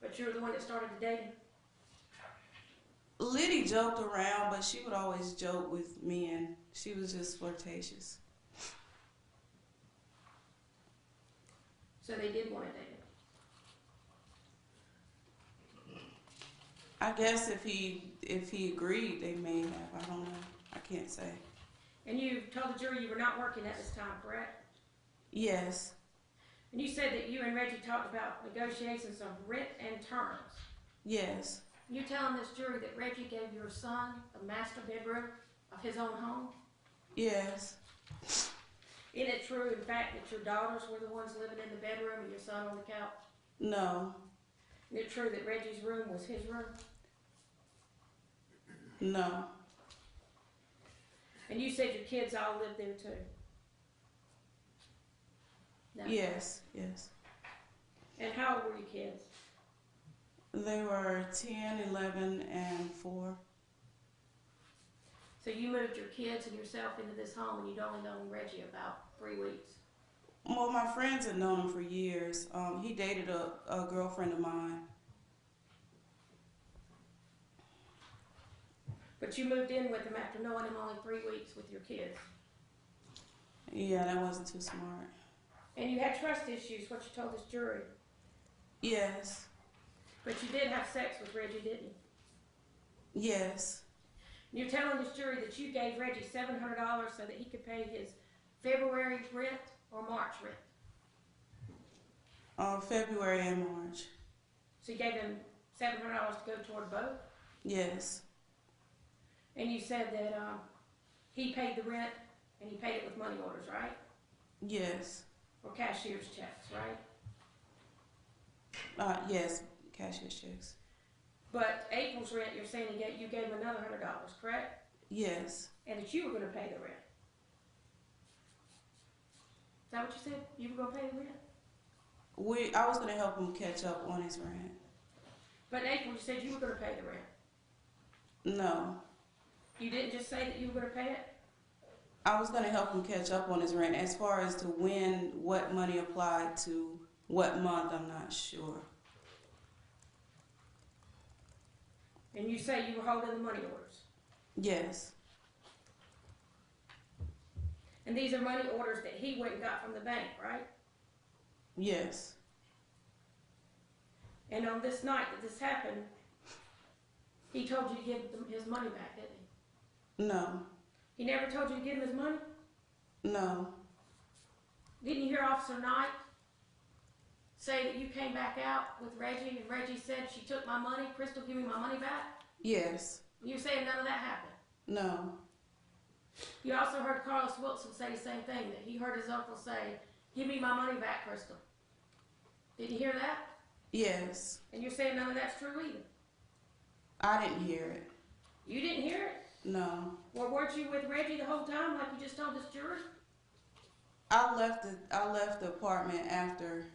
but you're the one that started the dating? Liddy joked around, but she would always joke with me, and she was just flirtatious. So they did want to date him. I guess if he agreed, they may have. I don't know. I can't say. And you told the jury you were not working at this time, correct? Yes, And you said that you and Reggie talked about negotiations of rent and terms. yes, You telling this jury that Reggie gave your son a master bedroom of his own home? yes, Isn't it true, in fact, that your daughters were the ones living in the bedroom and your son on the couch? no, Isn't it true that Reggie's room was his room? no, And you said your kids all lived there too? No. yes, yes. And how old were your kids? They were 10, 11, and 4. So you moved your kids and yourself into this home and you'd only known Reggie about 3 weeks? Well, my friends had known him for years. He dated a girlfriend of mine. But you moved in with him after knowing him only 3 weeks with your kids. Yeah, that wasn't too smart. And you had trust issues, what you told this jury. Yes, But you did have sex with Reggie, didn't you? yes, You're telling this jury that you gave Reggie $700 so that he could pay his February rent or March rent. February and March. So you gave him $700 to go toward both. Yes, And you said that he paid the rent and he paid it with money orders, right? yes, Or cashier's checks, right? yes, cashier's checks. But April's rent, you're saying you gave him another $100, correct? Yes, And that you were going to pay the rent. Is that what you said? You were going to pay the rent? I was gonna help him catch up on his rent. But in April, you said you were going to pay the rent. No, You didn't just say that you were going to pay it? I was gonna help him catch up on his rent. As far as to what money applied to what month, I'm not sure. And you say you were holding the money orders. Yes, And these are money orders that he went and got from the bank, right? yes, And on this night that this happened, he told you to give his money back, didn't he? no, He never told you to give him his money? no, Didn't you hear Officer Knight say that you came back out with Reggie and Reggie said she took my money, Crystal, give me my money back? yes, You're saying none of that happened? no, You also heard Carlos Wilson say the same thing, that he heard his uncle say, give me my money back, Crystal. Did you hear that? yes, And you're saying none of that's true either? I didn't hear it. You didn't hear it? No. Well, weren't you with Reggie the whole time, like you just told this jury? I left the apartment after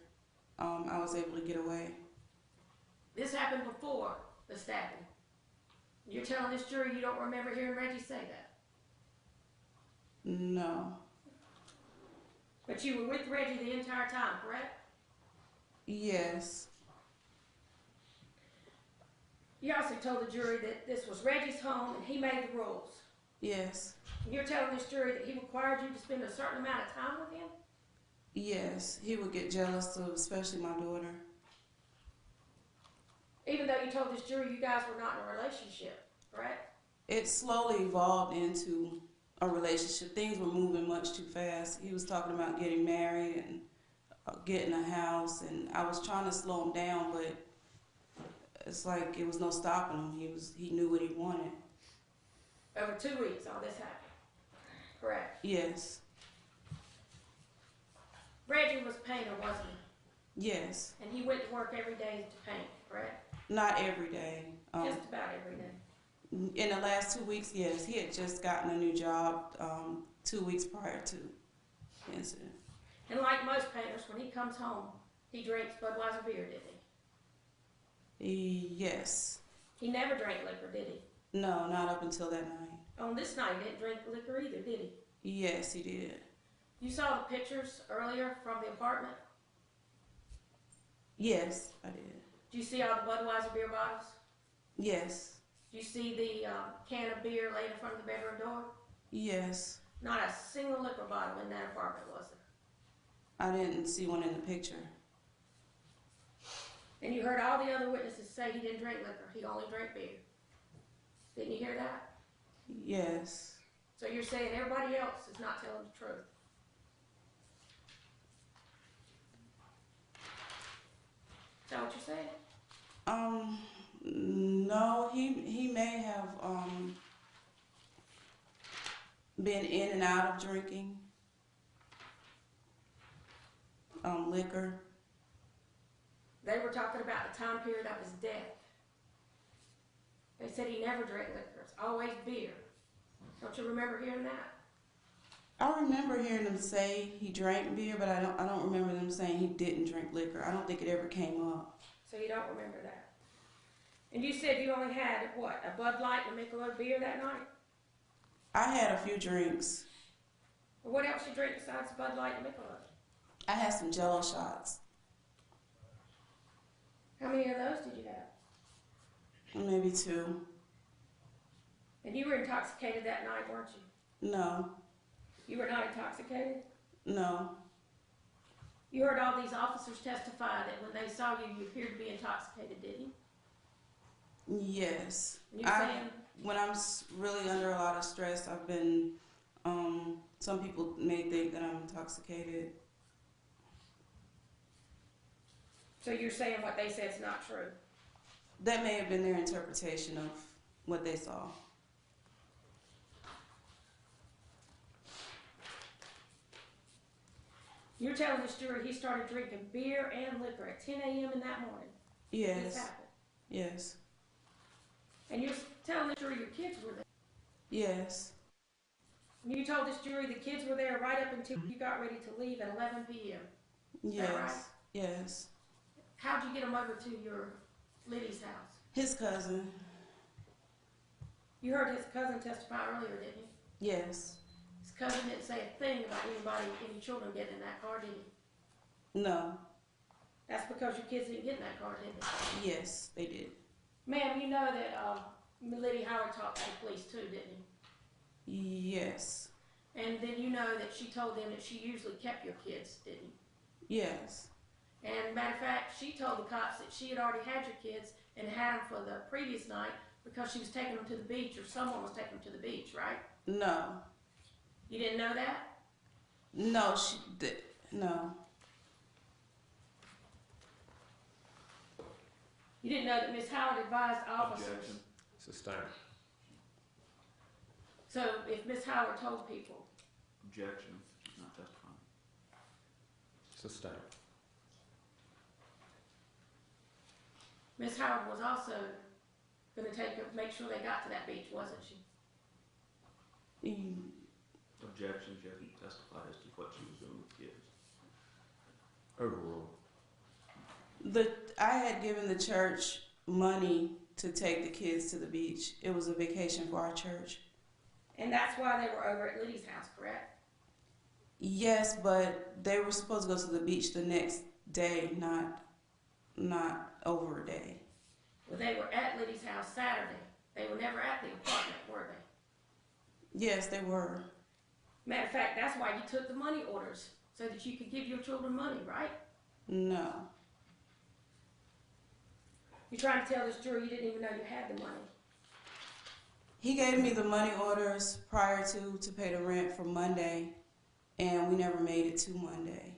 I was able to get away. This happened before the stabbing. You're telling this jury you don't remember hearing Reggie say that? No. But you were with Reggie the entire time, correct? Yes. You also told the jury that this was Reggie's home and he made the rules. Yes. And you're telling this jury that he required you to spend a certain amount of time with him? Yes. He would get jealous of especially my daughter. Even though you told this jury you guys were not in a relationship, correct? It slowly evolved into a relationship. Things were moving much too fast. He was talking about getting married and getting a house, and I was trying to slow him down, but it's like it was no stopping him. He knew what he wanted. Over 2 weeks, all this happened, correct? Yes. Reggie was a painter, wasn't he? Yes. And he went to work every day to paint, correct? Not every day. Just about every day. In the last 2 weeks, yes. He had just gotten a new job 2 weeks prior to the incident. And like most painters, when he comes home, he drinks Budweiser beer, didn't he? Yes. He never drank liquor, did he? No, not up until that night. On this night, he didn't drink liquor either, did he? Yes, he did. You saw the pictures earlier from the apartment? Yes, I did. Did you see all the Budweiser beer bottles? Yes. Did you see the can of beer laid in front of the bedroom door? Yes. Not a single liquor bottle in that apartment, was there? I didn't see one in the picture. And you heard all the other witnesses say he didn't drink liquor, he only drank beer. Didn't you hear that? Yes. So you're saying everybody else is not telling the truth? Is that what you're saying? No, he may have been in and out of drinking liquor. They were talking about the time period of his death. They said he never drank liquor, it's always beer. Don't you remember hearing that? I remember hearing them say he drank beer, but I don't remember them saying he didn't drink liquor. I don't think it ever came up. So you don't remember that. And you said you only had, what, a Bud Light and a Michelob beer that night? I had a few drinks. Well, what else you drink besides Bud Light and Michelob? I had some Jello shots. How many of those did you have? Maybe 2. And you were intoxicated that night, weren't you? No. You were not intoxicated? No. You heard all these officers testify that when they saw you, you appeared to be intoxicated, didn't you? Yes. And you're saying, When I'm really under a lot of stress, I've been, some people may think that I'm intoxicated. so you're saying what they said is not true? That may have been their interpretation of what they saw. You're telling this jury he started drinking beer and liquor at 10 a.m. in that morning? This Yes. happened. Yes. And you're telling this jury your kids were there? Yes. And you told this jury the kids were there right up until you got ready to leave at 11 p.m. Yes. that right? Yes. How'd you get them over to your Liddy's house? His cousin. You heard his cousin testify earlier, didn't you? Yes. His cousin didn't say a thing about any children getting in that car, did he? No. That's because your kids didn't get in that car, did they? Yes, they did. Ma'am, you know that Liddy Howard talked to the police too, didn't you? Yes. And then you know that she told them that she usually kept your kids, didn't you? Yes. And matter of fact, she told the cops that she had already had your kids and had them for the previous night because she was taking them to the beach or someone was taking them to the beach, right? No. You didn't know that? No, she did. No. You didn't know that Miss Howard advised officers. Objection. Sustained. So if Miss Howard told people, Objection. She's not testifying. Sustained. Miss Howard was also gonna make sure they got to that beach, wasn't she? Objections, you haven't testified as to what she was doing with kids. Overruled. I had given the church money to take the kids to the beach. It was a vacation for our church. And that's why they were over at Liddy's house, correct? Yes, but they were supposed to go to the beach the next day, not over a day. Well, they were at Liddy's house Saturday. They were never at the apartment, were they? Yes, they were. Matter of fact, that's why you took the money orders, so that you could give your children money, right? No. You're trying to tell this jury you didn't even know you had the money. He gave me the money orders prior to pay the rent for Monday, and we never made it to Monday.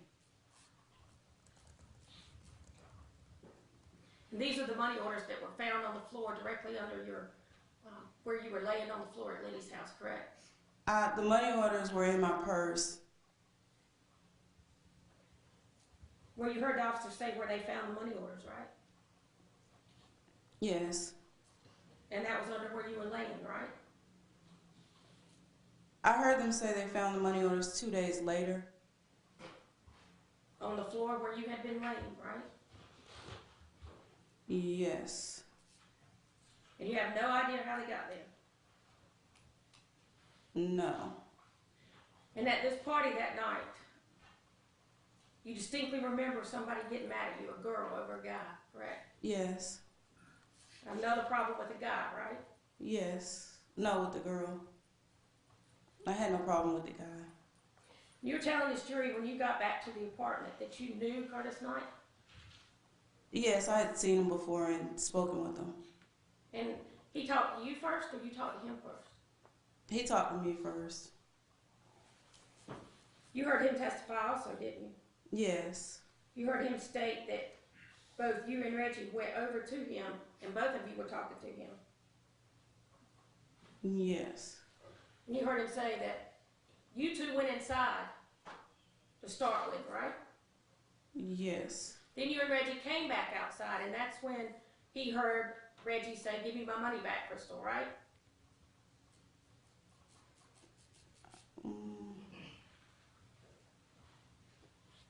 And these are the money orders that were found on the floor directly under your, where you were laying on the floor at Liddy's house, correct? The money orders were in my purse. Well, you heard the officer say where they found the money orders, right? Yes. And that was under where you were laying, right? I heard them say they found the money orders 2 days later. On the floor where you had been laying, right? Yes. And you have no idea how they got there. No. And at this party that night, you distinctly remember somebody getting mad at you, a girl over a guy, correct? Yes. Another problem with the guy, right? Yes. No, with the girl. I had no problem with the guy. You're telling this jury when you got back to the apartment that you knew Curtis Knight? Yes, I had seen him before and spoken with him. And he talked to you first, or you talked to him first? He talked to me first. You heard him testify also, didn't you? Yes. You heard him state that both you and Reggie went over to him, and both of you were talking to him. Yes. And you heard him say that you two went inside to start with, right? Yes. Then you and Reggie came back outside, and that's when he heard Reggie say, "Give me my money back, Crystal," right?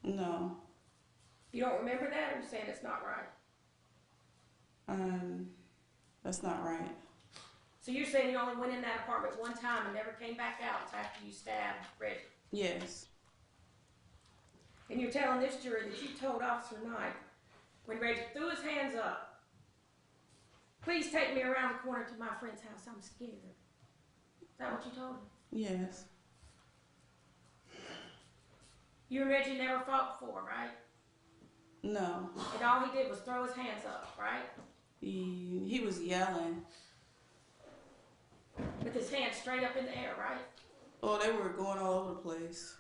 No. You don't remember that, or are you saying it's not right? That's not right. So you're saying you only went in that apartment one time and never came back out until after you stabbed Reggie? Yes. And you're telling this jury that you told Officer Knight, when Reggie threw his hands up, "Please take me around the corner to my friend's house, I'm scared." Is that what you told him? Yes. You and Reggie never fought before, right? No. And all he did was throw his hands up, right? He was yelling. With his hands straight up in the air, right? Oh, they were going all over the place.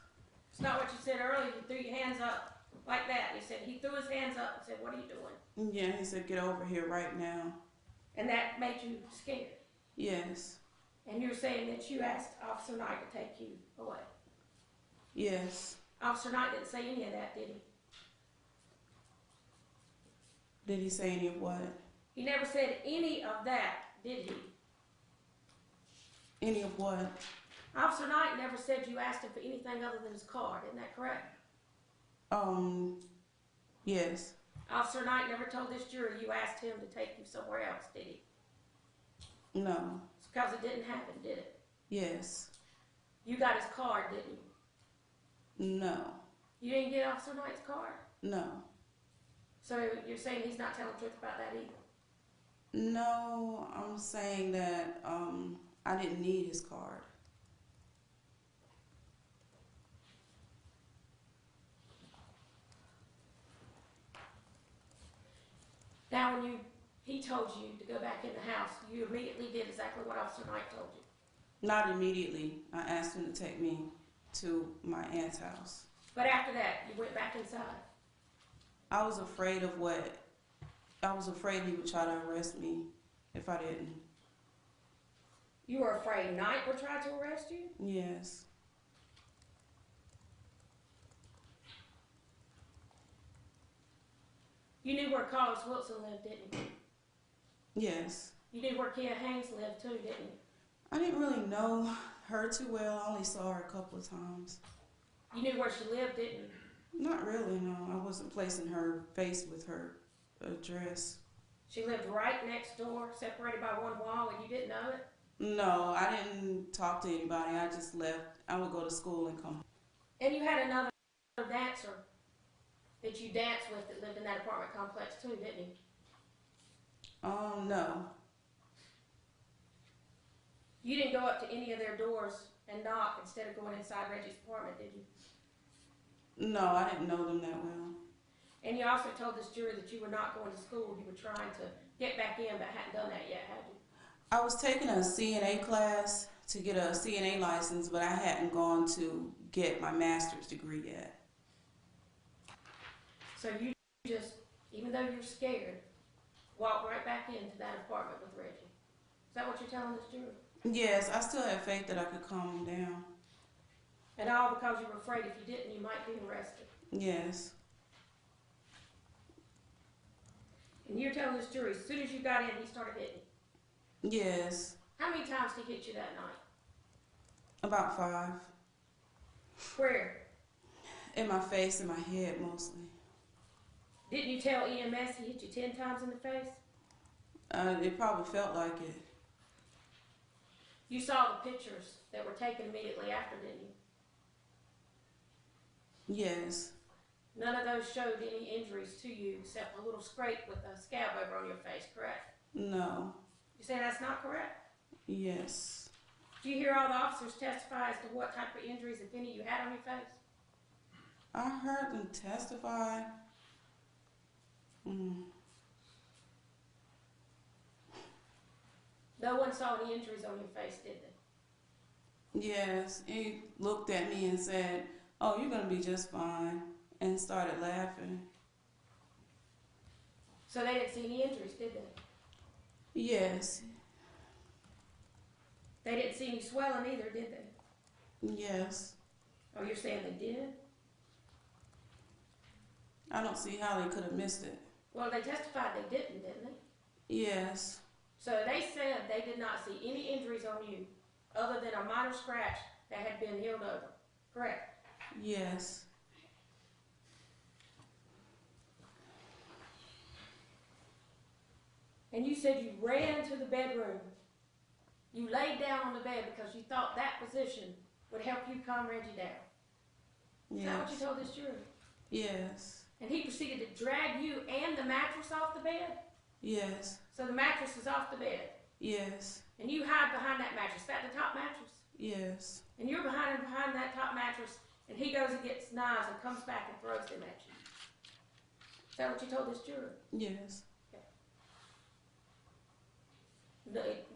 It's not what you said earlier. You threw your hands up like that. You said he threw his hands up and said, "What are you doing?" Yeah, he said, "Get over here right now." And that made you scared. Yes. And you're saying that you asked Officer Knight to take you away. Yes. Officer Knight didn't say any of that, did he? Did he say any of what? He never said any of that, did he? Any of what? Officer Knight never said you asked him for anything other than his card. Isn't that correct? Yes. Officer Knight never told this jury you asked him to take you somewhere else, did he? No. It's because it didn't happen, did it? Yes. You got his card, didn't you? No. You didn't get Officer Knight's card? No. So you're saying he's not telling the truth about that either? No, I'm saying that I didn't need his card. Now, when he told you to go back in the house, you immediately did exactly what Officer Knight told you. Not immediately. I asked him to take me to my aunt's house. But after that, you went back inside. I was afraid he would try to arrest me if I didn't. You were afraid Knight would try to arrest you? Yes. You knew where Carlos Wilson lived, didn't you? Yes. You knew where Kia Haynes lived too, didn't you? I didn't really know her too well. I only saw her a couple of times. You knew where she lived, didn't you? Not really, no. I wasn't placing her face with her address. She lived right next door, separated by one wall, and you didn't know it? No, I didn't talk to anybody. I just left. I would go to school and come. And you had another dancer that you danced with that lived in that apartment complex too, didn't you? No. You didn't go up to any of their doors and knock instead of going inside Reggie's apartment, did you? No, I didn't know them that well. And you also told this jury that you were not going to school. You were trying to get back in, but hadn't done that yet, had you? I was taking a CNA class to get a CNA license, but I hadn't gone to get my master's degree yet. So you just, even though you're scared, walked right back into that apartment with Reggie. Is that what you're telling this jury? Yes, I still had faith that I could calm him down. And all because you were afraid if you didn't, you might be arrested. Yes. And you're telling this jury, as soon as you got in, he started hitting you. Yes. How many times did he hit you that night? About 5. Where? In my face and my head mostly. Didn't you tell EMS he hit you 10 times in the face? It probably felt like it. You saw the pictures that were taken immediately after, didn't you? Yes. None of those showed any injuries to you except a little scrape with a scab over on your face, correct? No. You say that's not correct? Yes. Do you hear all the officers testify as to what type of injuries, if any, you had on your face? I heard them testify. No one saw any injuries on your face, did they? Yes. He looked at me and said, "Oh, you're going to be just fine," and started laughing. So they didn't see any injuries, did they? Yes. They didn't see any swelling either, did they? Yes. Oh, you're saying they did? I don't see how they could have missed it. Well, they testified they didn't they? Yes. So they said they did not see any injuries on you other than a minor scratch that had been healed over, correct? Yes. And you said you ran to the bedroom. You laid down on the bed because you thought that position would help you calm Reggie down. Is that what you Yes. told this jury? Yes. And he proceeded to drag you and the mattress off the bed? Yes. So the mattress is off the bed. Yes. And you hide behind that mattress. Is that the top mattress? Yes. And you're behind that top mattress, and he goes and gets knives and comes back and throws them at you. Is that what you told this jury? Yes.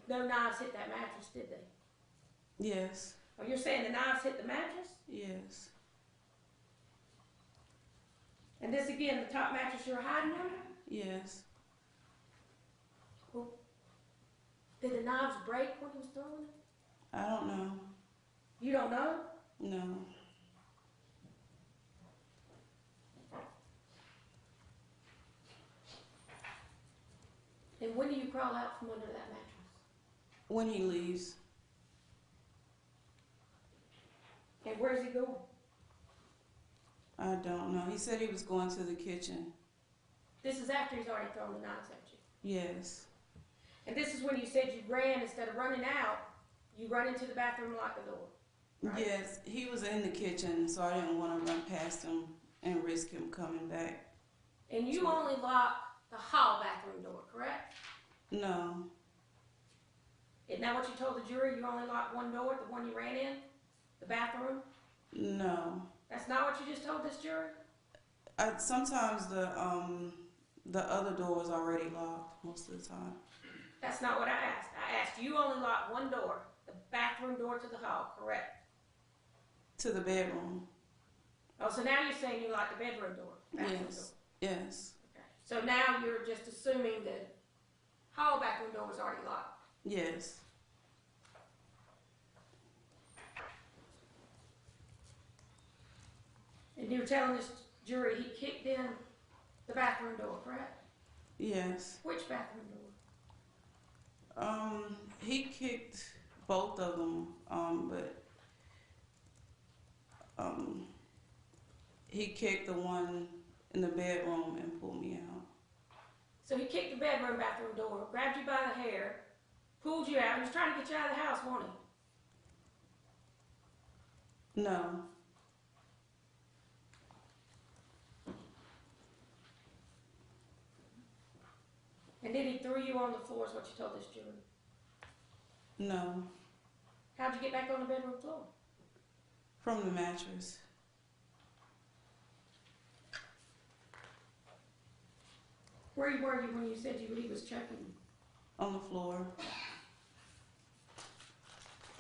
No knives hit that mattress, did they? Yes. Oh, you're saying the knives hit the mattress? Yes. And this again, the top mattress you're hiding under? Yes. Well, did the knives break when he was throwing it? I don't know. You don't know? No. And when do you crawl out from under that mattress? When he leaves. And where's he going? I don't know. He said he was going to the kitchen. This is after he's already thrown the knives at you. Yes. And this is when you said you ran, instead of running out, you run into the bathroom and lock the door. Right? Yes. He was in the kitchen, so I didn't want to run past him and risk him coming back. And you only locked the hall bathroom door, correct? No. Isn't that what you told the jury? You only locked one door, the one you ran in? The bathroom? No. That's not what you just told this jury? Sometimes the other door is already locked most of the time. That's not what I asked. I asked you only locked one door, the bathroom door to the hall, correct? To the bedroom. Oh, so now you're saying you locked the bedroom door, bathroom door. Yes. Yes. Okay. So now you're just assuming the hall bathroom door was already locked. Yes. And you were telling this jury he kicked in the bathroom door, correct? Yes. Which bathroom door? both of them, but he kicked the one in the bedroom and pulled me out. So he kicked the bathroom door, grabbed you by the hair, pulled you out, and was trying to get you out of the house, wasn't he? No. And then he threw you on the floor, is what you told this jury. No. How'd you get back on the bedroom floor? From the mattress. Where were you when you said he was choking you? On the floor.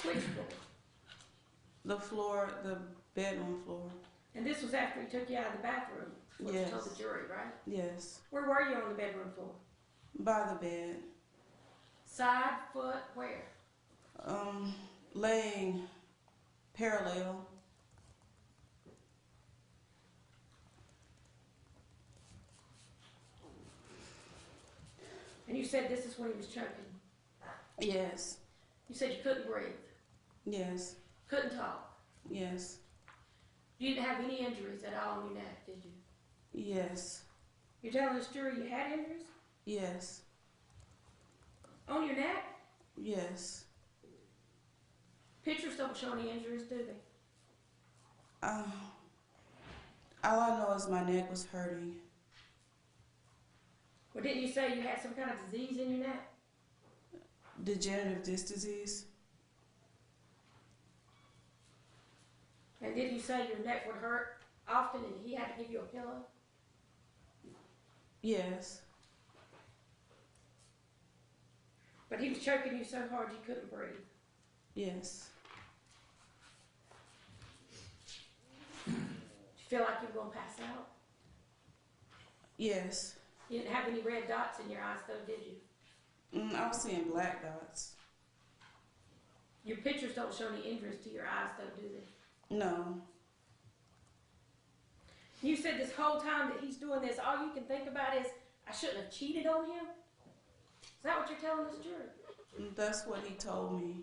Which floor? The floor, the bedroom floor. And this was after he took you out of the bathroom, what Yes. you told the jury, right? Yes. Where were you on the bedroom floor? By the bed. Side, foot, where? Laying parallel. And you said this is when he was choking. Yes. You said you couldn't breathe, Yes. couldn't talk. Yes. You didn't have any injuries at all on your neck, did you? Yes. You're telling this jury you had injuries? Yes. On your neck? Yes. Pictures don't show any injuries, do they? All I know is my neck was hurting. Well, didn't you say you had some kind of disease in your neck? Degenerative disc disease. And did you say your neck would hurt often and he had to give you a pillow? Yes. But he was choking you so hard you couldn't breathe. Yes. Did you feel like you were going to pass out? Yes. You didn't have any red dots in your eyes though, did you? I was seeing black dots. Your pictures don't show any injuries to your eyes though, do they? No. You said this whole time that he's doing this, all you can think about is, I shouldn't have cheated on him? Is that what you're telling this jury? That's what he told me.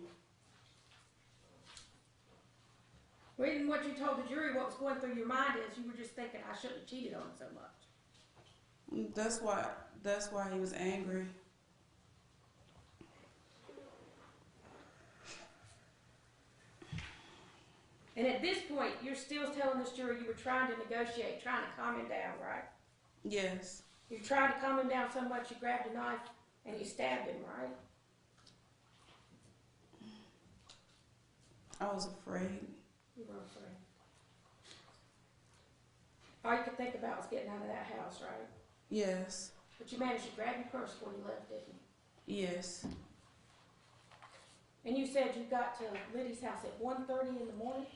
Reading what you told the jury, what was going through your mind is you were just thinking, I shouldn't have cheated on him so much. That's why he was angry. And at this point, you're still telling this jury you were trying to negotiate, trying to calm him down, right? Yes. You tried to calm him down so much you grabbed a knife and you stabbed him, right? I was afraid. You were afraid. All you could think about was getting out of that house, right? Yes. But you managed to grab your purse before you left, didn't you? Yes. And you said you got to Liddy's house at 1:30 in the morning?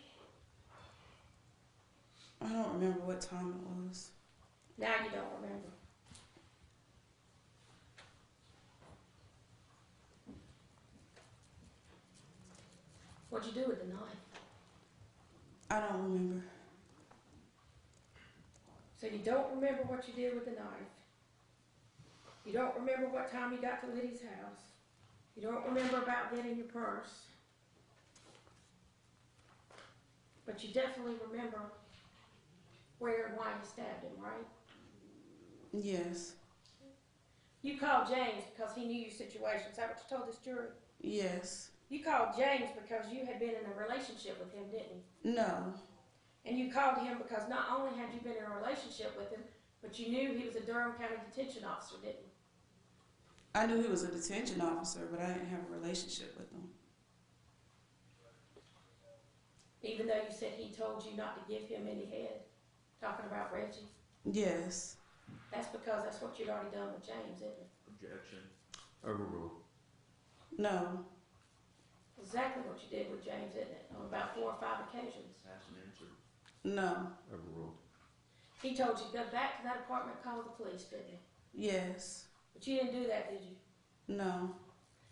I don't remember what time it was. Now you don't remember. What'd you do with the knife? I don't remember. So you don't remember what you did with the knife. You don't remember what time you got to Liddy's house. You don't remember about getting your purse. But you definitely remember where and why you stabbed him, right? Yes. You called James because he knew your situation. Is that what you told this jury? Yes. You called James because you had been in a relationship with him, didn't you? No. And you called him because not only had you been in a relationship with him, but you knew he was a Durham County detention officer, didn't you? I knew he was a detention officer, but I didn't have a relationship with him. Even though you said he told you not to give him any head, talking about Reggie. Yes. That's because that's what you'd already done with James, isn't it? Objection. Overruled. No. Exactly what you did with James, isn't it? On about 4 or 5 occasions. Asked and answered. No. Overruled. He told you to go back to that apartment and call the police, didn't he? Yes. But you didn't do that, did you? No.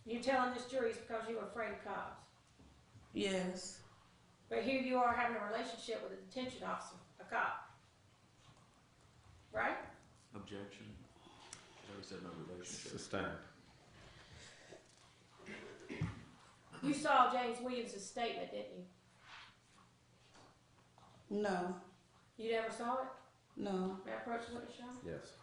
You're telling this jury it's because you were afraid of cops. Yes. But here you are having a relationship with a detention officer, a cop. Right? Objection. She already said no relationship. Sustained. You saw James Williams' statement, didn't you? No. You never saw it? No. May I approach the witness, Sean? Yes.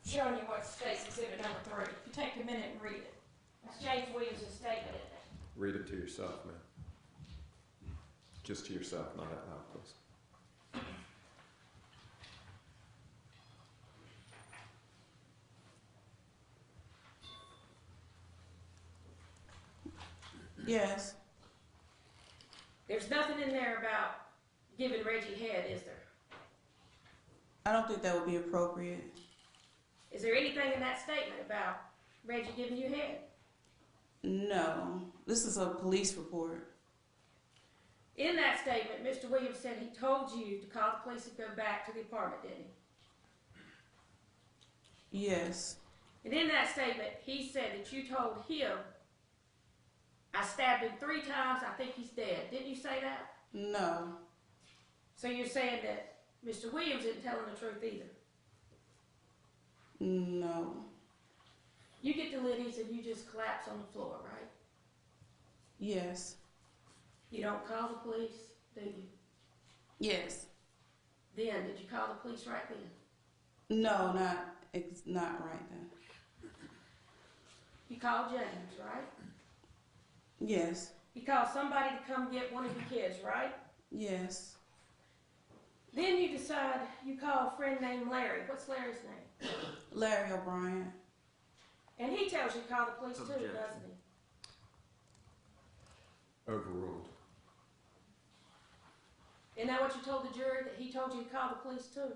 Showing you what states exhibit number 3. If you take a minute and read it. That's James Williams' statement, isn't it? Read it to yourself, man. Just to yourself, not out loud, please. Yes. There's nothing in there about giving Reggie head, is there? I don't think that would be appropriate. Is there anything in that statement about Reggie giving you head? No. This is a police report. In that statement, Mr. Williams said he told you to call the police and go back to the apartment, didn't he? Yes. And in that statement, he said that you told him, I stabbed him 3 times, I think he's dead. Didn't you say that? No. So you're saying that Mr. Williams isn't telling the truth either? No. You get to Liddy's and you just collapse on the floor, right? Yes. You don't call the police, do you? Yes. Then, did you call the police right then? No, not right then. You called James, right? Yes. You called somebody to come get one of your kids, right? Yes. Then you decide you call a friend named Larry. What's Larry's name? Larry O'Brien. And he tells you to call the police too, Objection. doesn't he? Overruled. Isn't that what you told the jury, that he told you to call the police too?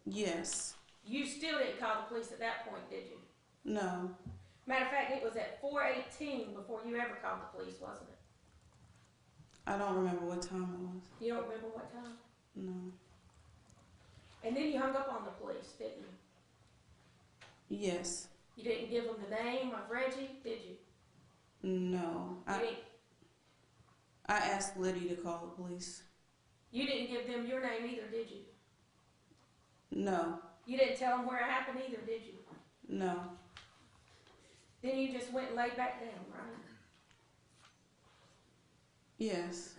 Yes. You still didn't call the police at that point, did you? No. Matter of fact, it was at 4:18 before you ever called the police, wasn't it? I don't remember what time it was. You don't remember what time? No. And then you hung up on the police, didn't you? Yes. You didn't give them the name of Reggie, did you? No. I asked Liddy to call the police. You didn't give them your name either, did you? No. You didn't tell them where it happened either, did you? No. Then you just went and laid back down, right? Yes.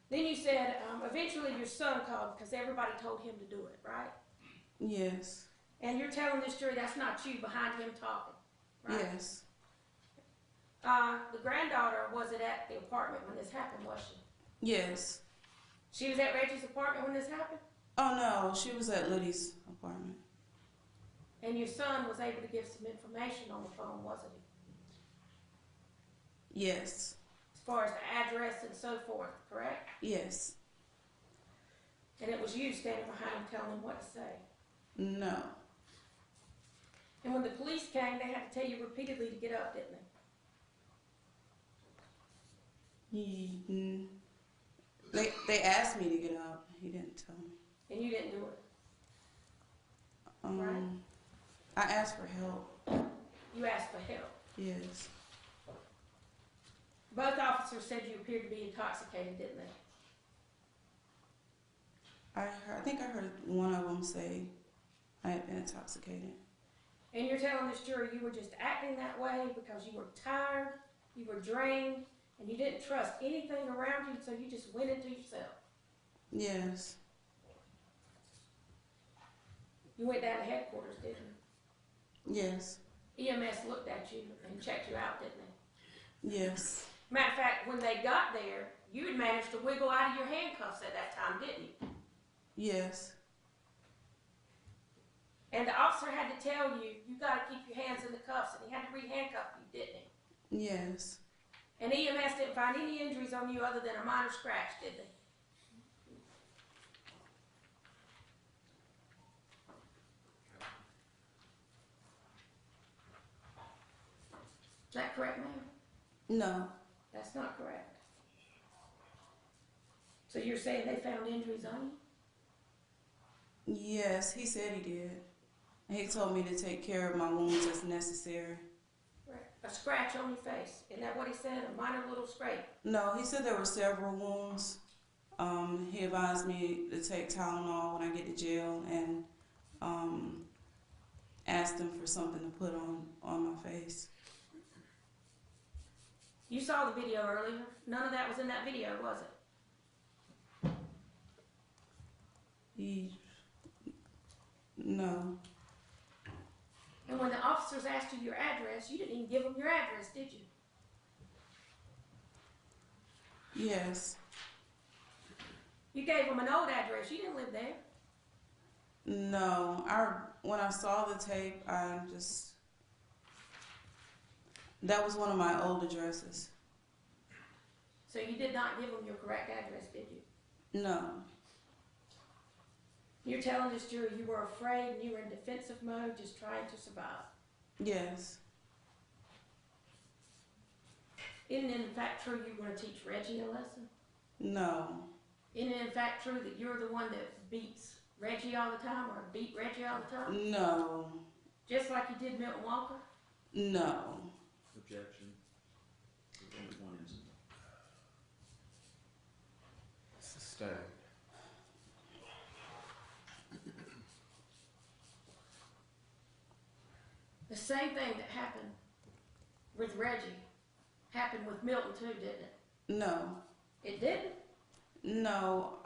Then you said eventually your son called because everybody told him to do it, right? Yes. And you're telling this jury that's not you behind him talking, right? Yes. The granddaughter wasn't at the apartment when this happened, was she? Yes. She was at Reggie's apartment when this happened? Oh no, she was at Liddy's apartment. And your son was able to give some information on the phone, wasn't he? Yes. As far as the address and so forth, correct? Yes. And it was you standing behind him telling him what to say. No. And when the police came, they had to tell you repeatedly to get up, didn't they? They asked me to get up. He didn't tell me. And you didn't do it. Right. I asked for help. You asked for help. Yes. Both officers said you appeared to be intoxicated, didn't they? I think I heard one of them say I had been intoxicated. And you're telling this jury you were just acting that way because you were tired, you were drained, and you didn't trust anything around you, so you just went into yourself. Yes. You went down to headquarters, didn't you? Yes. EMS looked at you and checked you out, didn't they? Yes. Matter of fact, when they got there, you had managed to wiggle out of your handcuffs at that time, didn't you? Yes. And the officer had to tell you, you got to keep your hands in the cuffs, and he had to re-handcuff you, didn't he? Yes. And EMS didn't find any injuries on you other than a minor scratch, did they? Is that correct, ma'am? No. That's not correct. So you're saying they found injuries on you? Yes, he said he did. And he told me to take care of my wounds as necessary. Right. A scratch on your face. Isn't that what he said? A minor little scrape. No, he said there were several wounds. He advised me to take Tylenol when I get to jail, and asked him for something to put on my face. You saw the video earlier. None of that was in that video, was it? No. And when the officers asked you your address, you didn't even give them your address, did you? Yes. You gave them an old address. You didn't live there. No. When I saw the tape, that was one of my old addresses. So you did not give them your correct address, did you? No. You're telling this jury you were afraid and you were in defensive mode, just trying to survive. Yes. Isn't it in fact true you were going to teach Reggie a lesson? No. Isn't it in fact true that you're the one that beats Reggie all the time, or beat Reggie all the time? No. Just like you did Milton Walker? No. Objection. There's only one incident. Sustained. The same thing that happened with Reggie happened with Milton too, didn't it? No. It didn't? No.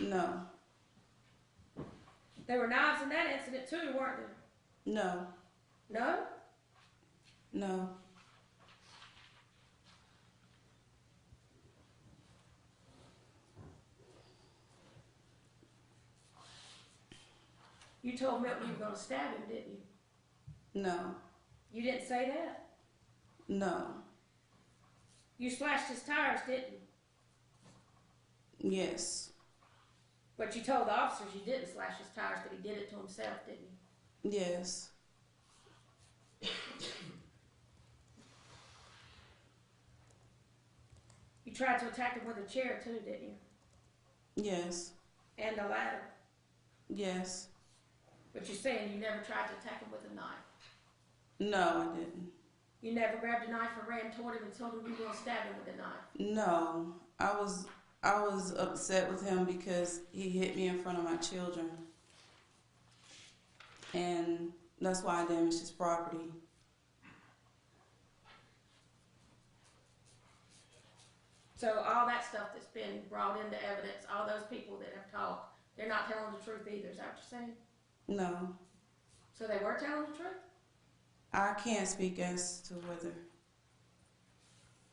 No. There were knives in that incident too, weren't there? No. No? No. You told Milton you were going to stab him, didn't you? No. You didn't say that? No. You slashed his tires, didn't you? Yes. But you told the officers you didn't slash his tires, that he did it to himself, didn't you? Yes. You tried to attack him with a chair too, didn't you? Yes. And a ladder. Yes. But you're saying you never tried to attack him with a knife. No, I didn't. You never grabbed a knife or ran toward him and told him you were going to stab him with a knife. No. I was upset with him because he hit me in front of my children. And that's why I damaged his property. So all that stuff that's been brought into evidence, all those people that have talked, they're not telling the truth either, is that what you're saying? No. So they were telling the truth? I can't speak as to whether.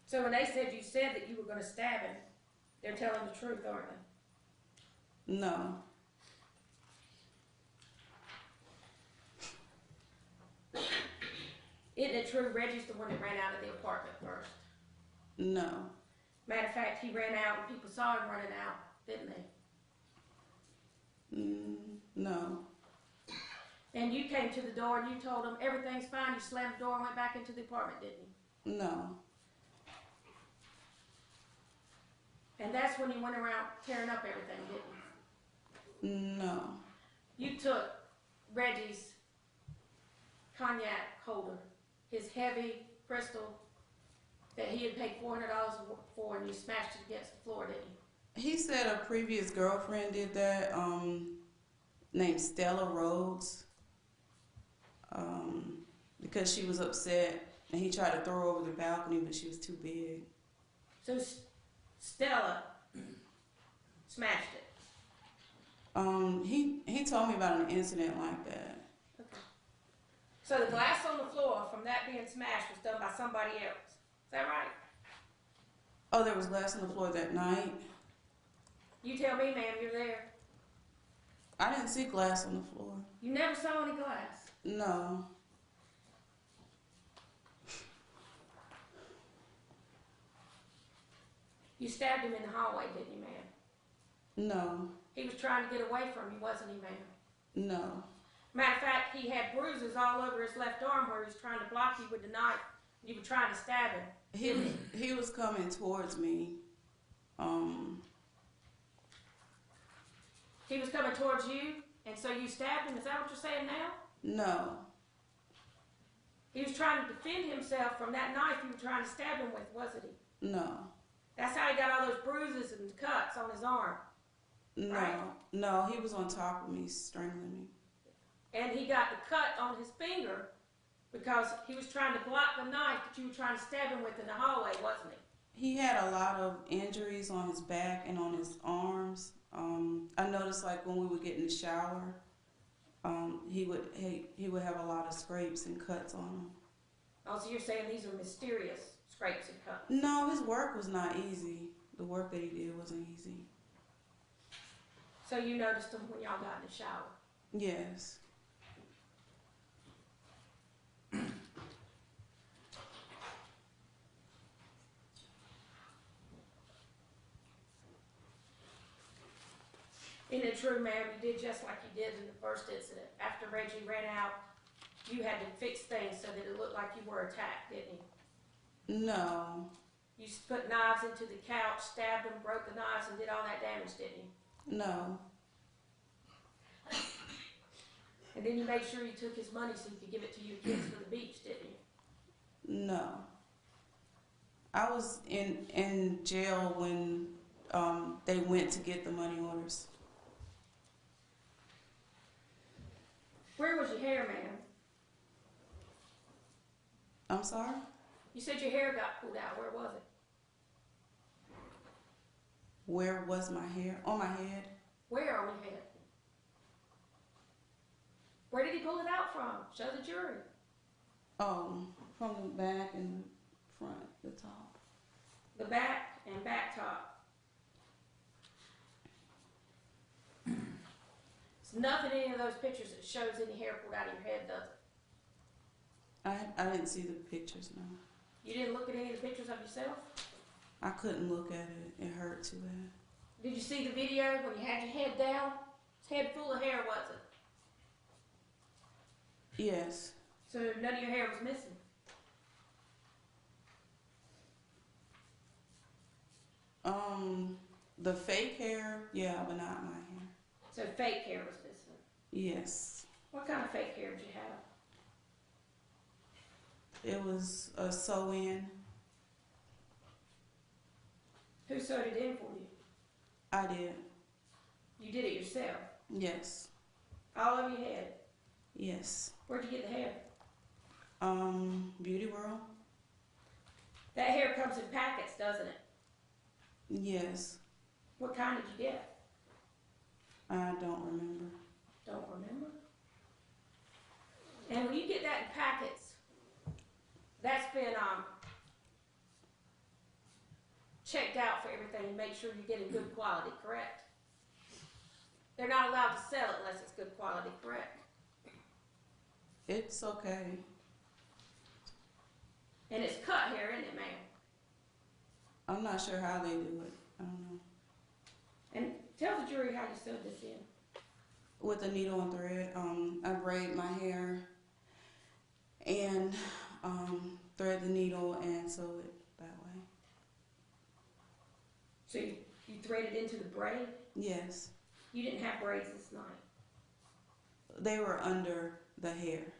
So when they said you said that you were going to stab him, they're telling the truth, aren't they? No. Isn't it true Reggie's the one that ran out of the apartment first? No. Matter of fact, he ran out and people saw him running out, didn't they? No. And you came to the door and you told them everything's fine. You slammed the door and went back into the apartment, didn't you? No. And that's when you went around tearing up everything, didn't you? No. You took Reggie's cognac holder, his heavy crystal that he had paid $400 for, and you smashed it against the floor, didn't you? He said a previous girlfriend did that, named Stella Rhodes, because she was upset, and he tried to throw her over the balcony, but she was too big. So Stella smashed it. He told me about an incident like that. Okay. So the glass on the floor from that being smashed was done by somebody else. Is that right? Oh, there was glass on the floor that night? You tell me, ma'am, you're there. I didn't see glass on the floor. You never saw any glass. No. You stabbed him in the hallway, didn't you, ma'am? No. He was trying to get away from you, wasn't he, ma'am? No. Matter of fact, he had bruises all over his left arm where he was trying to block you with the knife. You were trying to stab him. He was coming towards me. He was coming towards you, and so you stabbed him. Is that what you're saying now? No. He was trying to defend himself from that knife you were trying to stab him with, wasn't he? No. That's how he got all those bruises and cuts on his arm. No. Right. No, he was on top of me, strangling me. And he got the cut on his finger because he was trying to block the knife that you were trying to stab him with in the hallway, wasn't he? He had a lot of injuries on his back and on his arms. I noticed, like, when we would get in the shower, he would have a lot of scrapes and cuts on him. Oh, so you're saying these are mysterious scrapes and cuts? No, his work was not easy. The work that he did wasn't easy. So you noticed them when y'all got in the shower? Yes. Isn't it true, ma'am, you did just like you did in the first incident? After Reggie ran out, you had to fix things so that it looked like you were attacked, didn't you? No. You put knives into the couch, stabbed him, broke the knives, and did all that damage, didn't you? No. And then you made sure you took his money so you could give it to your kids for the beach, didn't you? No. I was in jail when they went to get the money orders. Where was your hair, ma'am? I'm sorry? You said your hair got pulled out. Where was it? Where was my hair? On my head. Where on your head? Where did he pull it out from? Show the jury. From the back and the front, the top. The back and back top. It's nothing in any of those pictures that shows any hair pulled out of your head, does it? I didn't see the pictures, no. You didn't look at any of the pictures of yourself? I couldn't look at it. It hurt too bad. Did you see the video when you had your head down? His head full of hair, was it? Yes. So none of your hair was missing? The fake hair, yeah, but not my hair. So fake hair was missing? Yes. What kind of fake hair did you have? It was a sew-in. Who sewed it in for you? I did. You did it yourself? Yes. All over your head? Yes. Where'd you get the hair? Beauty World? That hair comes in packets, doesn't it? Yes. What kind did you get? I don't remember. Don't remember? And when you get that in packets, that's been checked out for everything to make sure you're getting good quality, correct? They're not allowed to sell it unless it's good quality, correct? It's okay. And it's cut hair, isn't it, ma'am? I'm not sure how they do it. I don't know. And tell the jury how you sewed this in. With a needle and thread, I braid my hair and thread the needle and sew it that way. So you threaded into the braid? Yes. You didn't have braids this night? They were under the hair.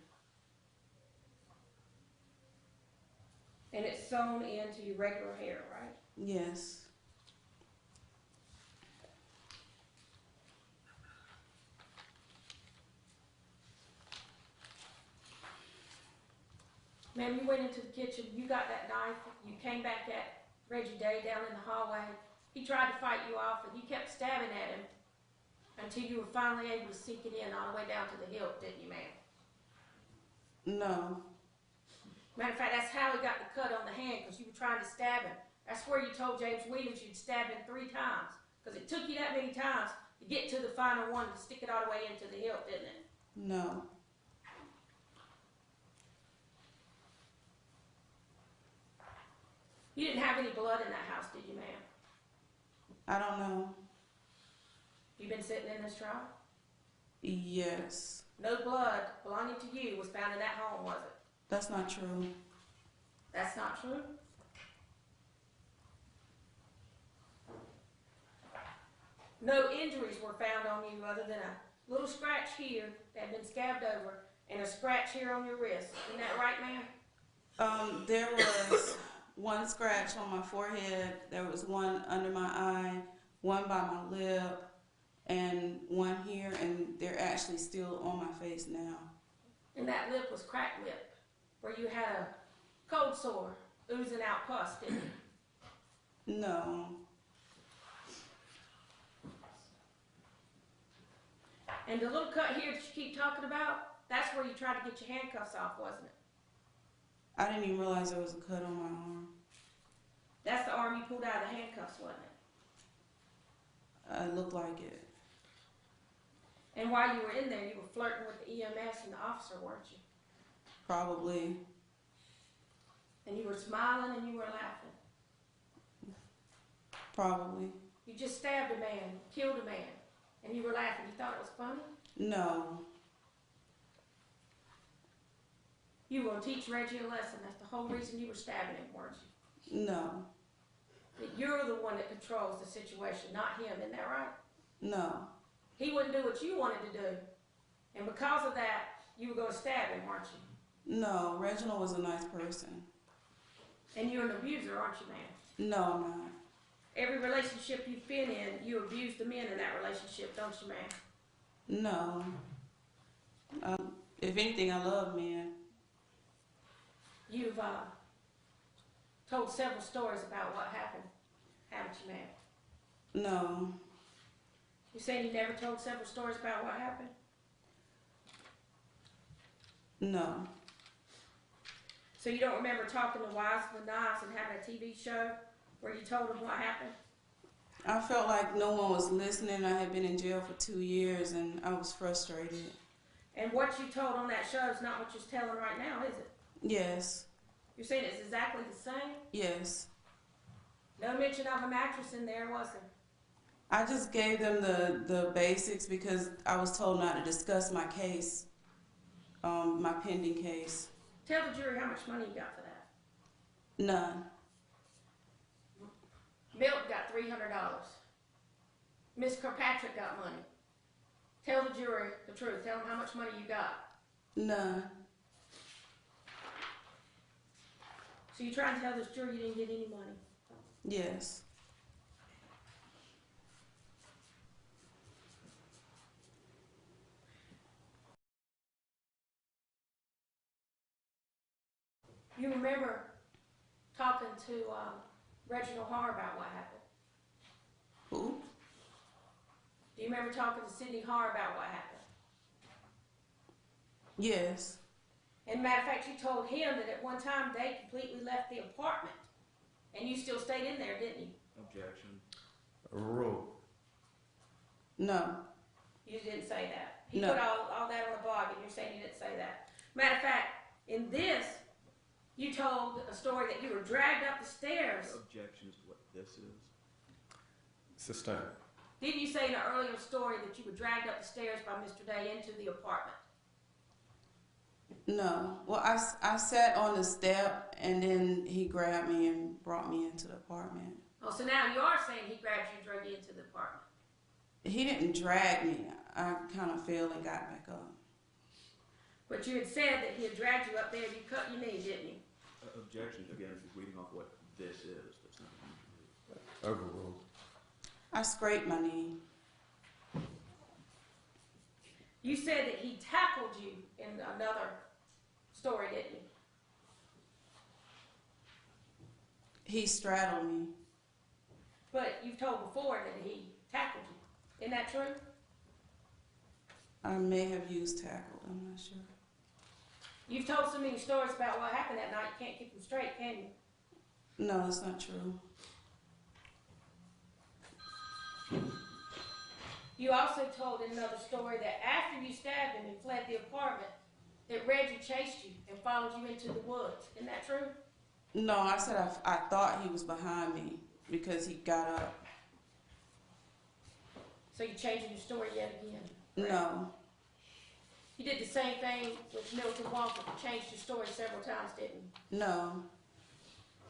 And it's sewn into your regular hair, right? Yes. Ma'am, you went into the kitchen, you got that knife, you came back at Reggie Day down in the hallway. He tried to fight you off and you kept stabbing at him until you were finally able to sink it in all the way down to the hilt, didn't you, ma'am? No. Matter of fact, that's how he got the cut on the hand, because you were trying to stab him. That's where you told James Williams you'd stab him 3 times, because it took you that many times to get to the final one to stick it all the way into the hilt, didn't it? No. You didn't have any blood in that house, did you, ma'am? I don't know. You been sitting in this trial? Yes. No blood belonging to you was found in that home, was it? That's not true. That's not true? No injuries were found on you other than a little scratch here that had been scabbed over and a scratch here on your wrist. Isn't that right, ma'am? There was one scratch on my forehead, there was one under my eye, one by my lip, and one here, and they're actually still on my face now. And that lip was cracked lip, where you had a cold sore oozing out pus, didn't you? No. And the little cut here that you keep talking about, that's where you tried to get your handcuffs off, wasn't it? I didn't even realize there was a cut on my arm. That's the arm you pulled out of the handcuffs, wasn't it? It looked like it. And while you were in there, you were flirting with the EMS and the officer, weren't you? Probably. And you were smiling and you were laughing. Probably. You just stabbed a man, killed a man, and you were laughing. You thought it was funny? No. You were going to teach Reggie a lesson. That's the whole reason you were stabbing him, weren't you? No. That you're the one that controls the situation, not him. Isn't that right? No. He wouldn't do what you wanted to do. And because of that, you were going to stab him, weren't you? No. Reginald was a nice person. And you're an abuser, aren't you, ma'am? No, I'm not. Every relationship you've been in, you abuse the men in that relationship, don't you, ma'am? No. If anything, I love men. You've told several stories about what happened, haven't you, ma'am? No. You saying you never told several stories about what happened? No. So you don't remember talking to Wives with Knives and having a TV show where you told them what happened? I felt like no one was listening. I had been in jail for 2 years and I was frustrated. And what you told on that show is not what you're telling right now, is it? Yes. You're saying it's exactly the same? Yes. No mention of a mattress in there, was there? I just gave them the basics because I was told not to discuss my case, my pending case. Tell the jury how much money you got for that. None. Milt got $300. Miss Kirkpatrick got money. Tell the jury the truth. Tell them how much money you got. None. So you're trying to tell this jury you didn't get any money? Yes. You remember talking to Reginald Harr about what happened? Who? Do you remember talking to Sidney Harr about what happened? Yes. And matter of fact, you told him that at one time they completely left the apartment. And you still stayed in there, didn't you? Objection. Rule. No. You didn't say that. He No. put all that on the blog, and you're saying you didn't say that. Matter of fact, in this, you told a story that you were dragged up the stairs. Objection as to what this is. Sustained. Didn't you say in an earlier story that you were dragged up the stairs by Mr. Day into the apartment? No. Well, I sat on the step and then he grabbed me and brought me into the apartment. Oh, so now you are saying he grabbed you and dragged you into the apartment. He didn't drag me. I kind of fell and got back up. But you had said that he had dragged you up there and you cut your knee, didn't you? Objection, again, if you're reading off what this is, that's not what Overruled. I scraped my knee. You said that he tackled you in another story, didn't you? He straddled me. But you've told before that he tackled you. Isn't that true? I may have used tackle. I'm not sure. You've told so many stories about what happened that night, you can't keep them straight, can you? No, that's not true. You also told in another story that after you stabbed him and fled the apartment, that Reggie chased you and followed you into the woods. Isn't that true? No, I said I thought he was behind me because he got up. So you're changing your story yet again? No. You did the same thing with Milton Walker. You changed your story several times, didn't you? No.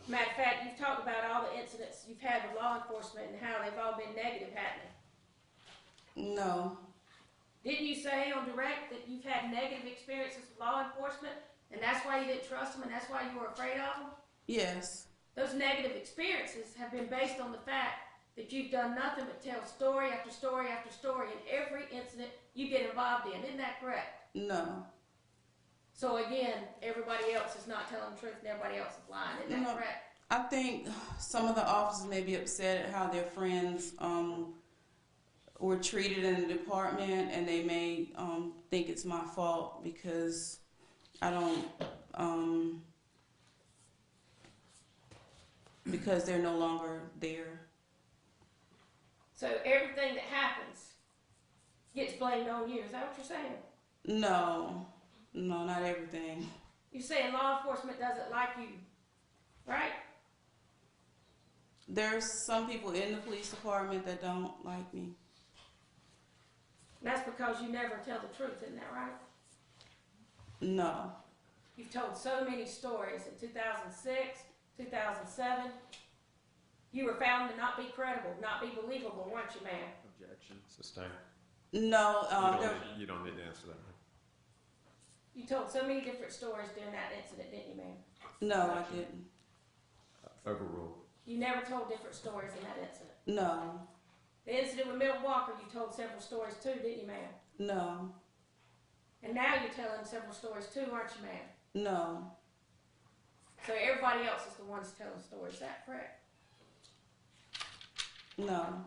Matter of fact, you've talked about all the incidents you've had with law enforcement and how they've all been negative, haven't they? No. Didn't you say on direct that you've had negative experiences with law enforcement, and that's why you didn't trust them, and that's why you were afraid of them? Yes. Those negative experiences have been based on the fact that you've done nothing but tell story after story after story in every incident you get involved in. Isn't that correct? No. So again, everybody else is not telling the truth and everybody else is lying. Isn't that correct? I think some of the officers may be upset at how their friends were treated in the department, and they may think it's my fault because I don't, because they're no longer there. So everything that happens gets blamed on you. Is that what you're saying? No, not everything. You're saying law enforcement doesn't like you, right? There's some people in the police department that don't like me. That's because you never tell the truth, isn't that right? No. You've told so many stories in 2006, 2007. You were found to not be credible, not be believable, weren't you, ma'am? Objection. Sustained. No. You don't need to answer that. You told so many different stories during that incident, didn't you, ma'am? No, I didn't. Overruled. You never told different stories in that incident. No. The incident with Milt Walker, you told several stories too, didn't you, ma'am? No. And now you're telling several stories too, aren't you, ma'am? No. So everybody else is the ones telling stories. Is that correct? No.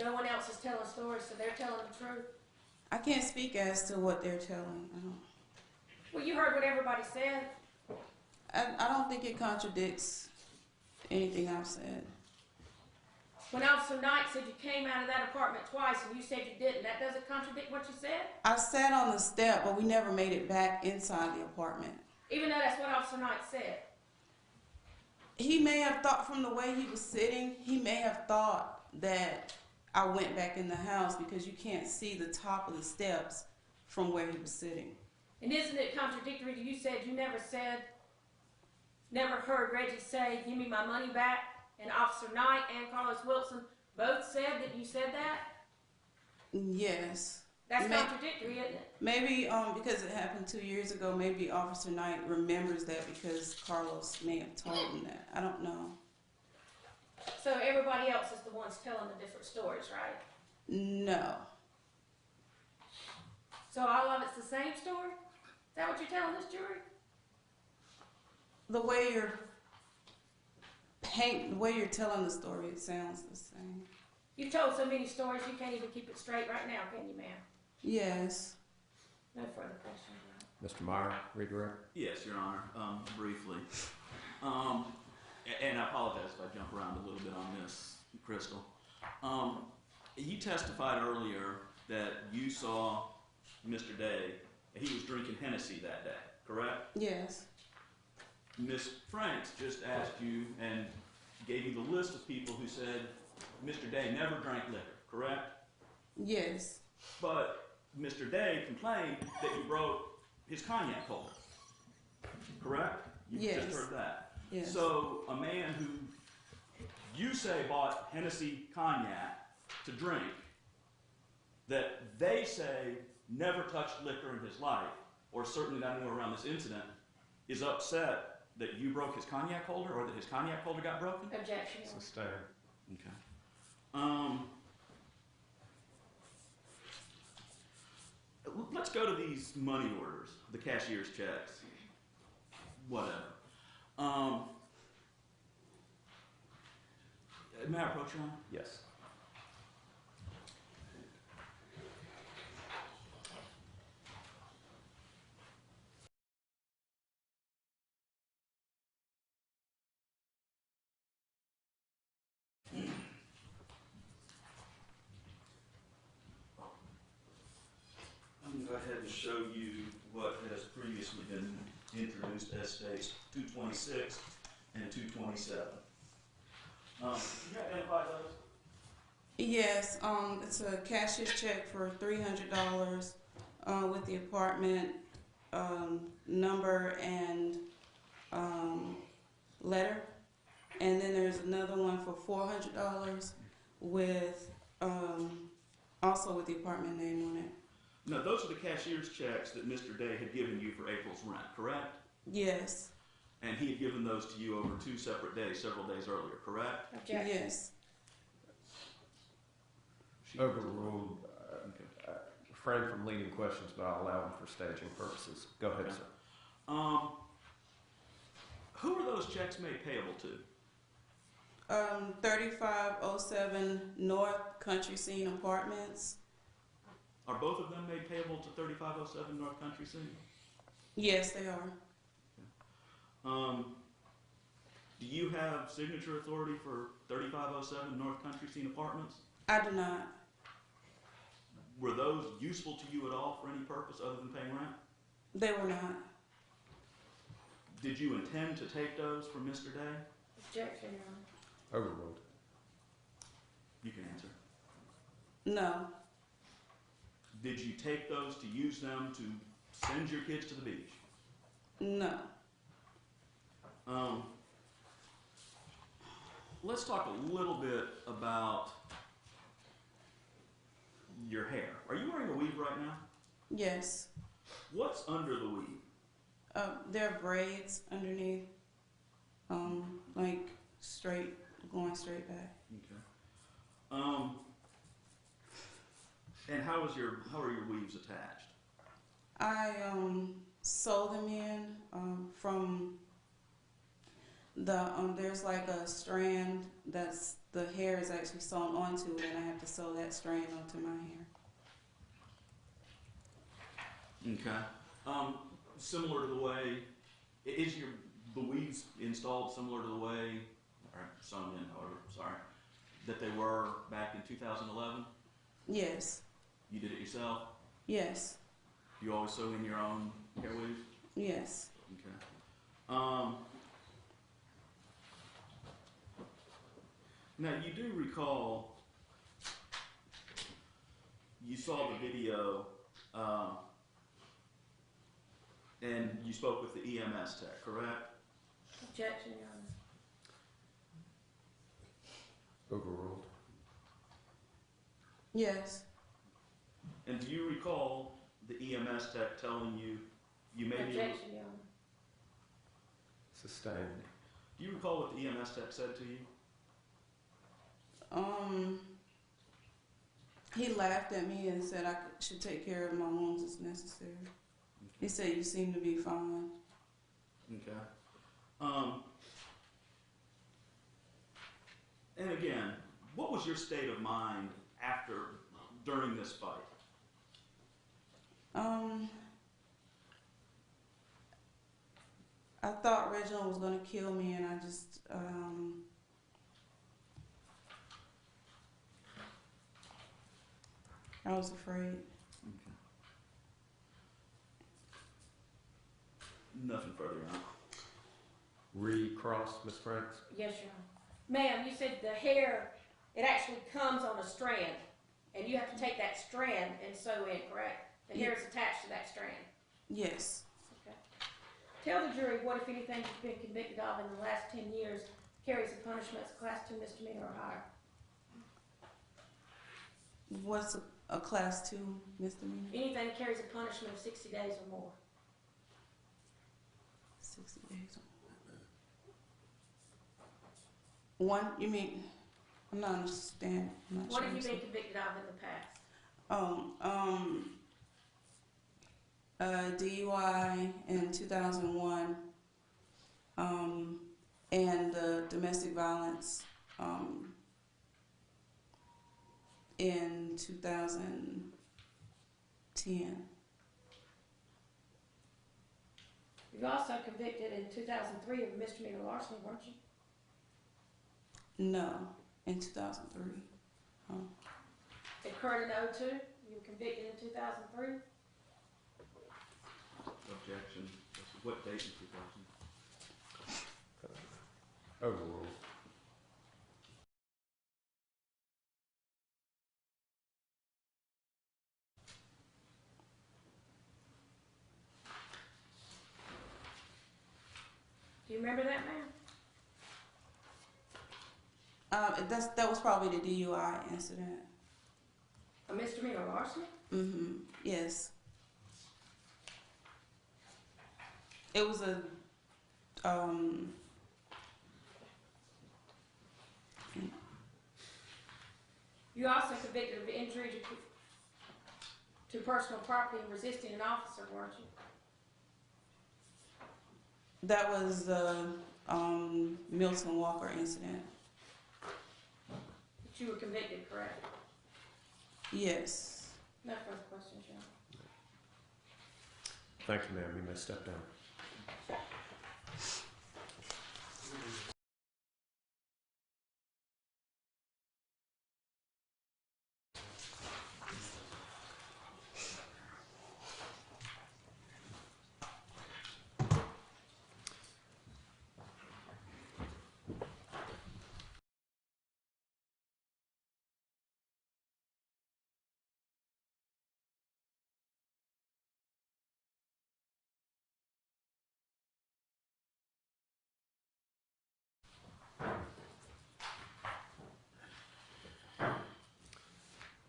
No one else is telling stories, so they're telling the truth. I can't speak as to what they're telling. I don't. Well, you heard what everybody said. I don't think it contradicts anything I've said. When Officer Knight said you came out of that apartment twice and you said you didn't, that doesn't contradict what you said? I sat on the step, but we never made it back inside the apartment. Even though that's what Officer Knight said. He may have thought, from the way he was sitting, he may have thought that I went back in the house because you can't see the top of the steps from where he was sitting. And isn't it contradictory to you never heard Reggie say, give me my money back, and Officer Knight and Carlos Wilson both said that you said that? Yes. That's contradictory, isn't it? Maybe because it happened 2 years ago, maybe Officer Knight remembers that because Carlos may have told him that. I don't know. So everybody else is the ones telling the different stories, right? No. So all of it's the same story? Is that what you're telling this jury? The way you're telling the story, it sounds the same. You've told so many stories you can't even keep it straight right now, can you, ma'am? Yes. No further questions. Mr. Meyer, redirect. Yes, Your Honor, briefly. And I apologize if I jump around a little bit on this, Crystal. You testified earlier that you saw Mr. Day, he was drinking Hennessy that day, correct? Yes. Ms. Franks just asked you and gave you the list of people who said Mr. Day never drank liquor, correct? Yes. But Mr. Day complained that you broke his cognac holder, correct? You Yes. just heard that. Yes. So a man who you say bought Hennessy cognac to drink, that they say never touched liquor in his life, or certainly not anywhere around this incident, is upset that you broke his cognac holder or that his cognac holder got broken? Objection. Sustained. Okay. Let's go to these money orders, the cashier's checks, whatever. May I approach you on? Yes. I'm going to go ahead and show you what has previously been introduced as states 226 and 227. Can you identify those? Yes. It's a cashier's check for $300 with the apartment number and letter, and then there's another one for $400 with, also with the apartment name on it. No, those are the cashier's checks that Mr. Day had given you for April's rent, correct? Yes, And he had given those to you over 2 separate days, several days earlier, correct? Objection. yes. Overruled. Okay. Refrain from leading questions, but I'll allow them for staging purposes. Go ahead, Okay. sir. Who are those checks made payable to? 3507 North Country Scene Apartments. Are both of them made payable to 3507 North Country Scene? Yes, they are. Do you have signature authority for 3507 North Country Scene Apartments? I do not. Were those useful to you at all for any purpose other than paying rent? They were not. Did you intend to take those from Mr. Day? Objection, Your Honor. Overruled. You can answer. No. Did you take those to use them to send your kids to the beach? No. Let's talk a little bit about your hair. Are you wearing a weave right now? Yes. What's under the weave? There are braids underneath. Like straight, going straight back. Okay. And how are your weaves attached? I sew them in from the there's like a strand that's the hair is actually sewn onto it, and I have to sew that strand onto my hair. Okay. Similar to the way is the weaves installed similar to the way, or sewn in, however, sorry, that they were back in 2011? Yes. You did it yourself? Yes. You always sew in your own hair weaves? Yes. Okay. Now you do recall you saw the video and you spoke with the EMS tech, correct? Objection, Your Honor. Overruled. Yes. And do you recall the EMS tech telling you you may be able, Objection, Your Honor. Sustained. do you recall what the EMS tech said to you? He laughed at me and said I should take care of my wounds as necessary. He said you seem to be fine. Okay. And again, what was your state of mind during this fight? I thought Reginald was going to kill me, and I just I was afraid. Okay. Nothing further on. Recross, Ms. Franks. Yes, Your Honor. Ma'am, you said the hair, it actually comes on a strand, and you have to take that strand and sew in, correct? The hair is attached to that strand. Yes. Okay. Tell the jury what, if anything, you've been convicted of in the last 10 years carries a punishment as a class 2 misdemeanor or higher. What's a class 2 misdemeanor? Anything that carries a punishment of 60 days or more. 60 days. One, you mean? I'm not understanding. I'm not What sure have you I'm been convicted of in the past? DUI in 2001, and domestic violence in 2010. You were also convicted in 2003 of misdemeanor larceny, weren't you? No, in 2003. It occurred in 2002. You were convicted in 2003. Objection. What date in 2000? Overruled. Do you remember that, ma'am? That was probably the DUI incident. A misdemeanor larceny? Mm-hmm. Yes. It was a You also convicted of injury to personal property and resisting an officer, weren't you? that was the Milton Walker incident. But you were convicted, correct? Yes. No further questions, Your Honor. Thank you, ma'am. You may step down.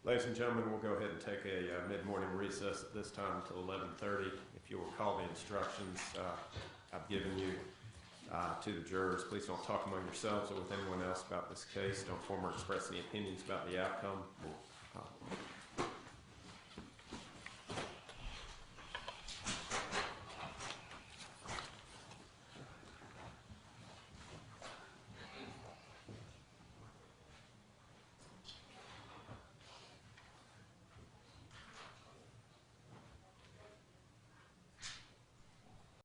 Ladies and gentlemen, we'll go ahead and take a mid-morning recess at this time until 11:30. If you'll recall the instructions I've given you to the jurors, please don't talk among yourselves or with anyone else about this case. Don't form or express any opinions about the outcome. We'll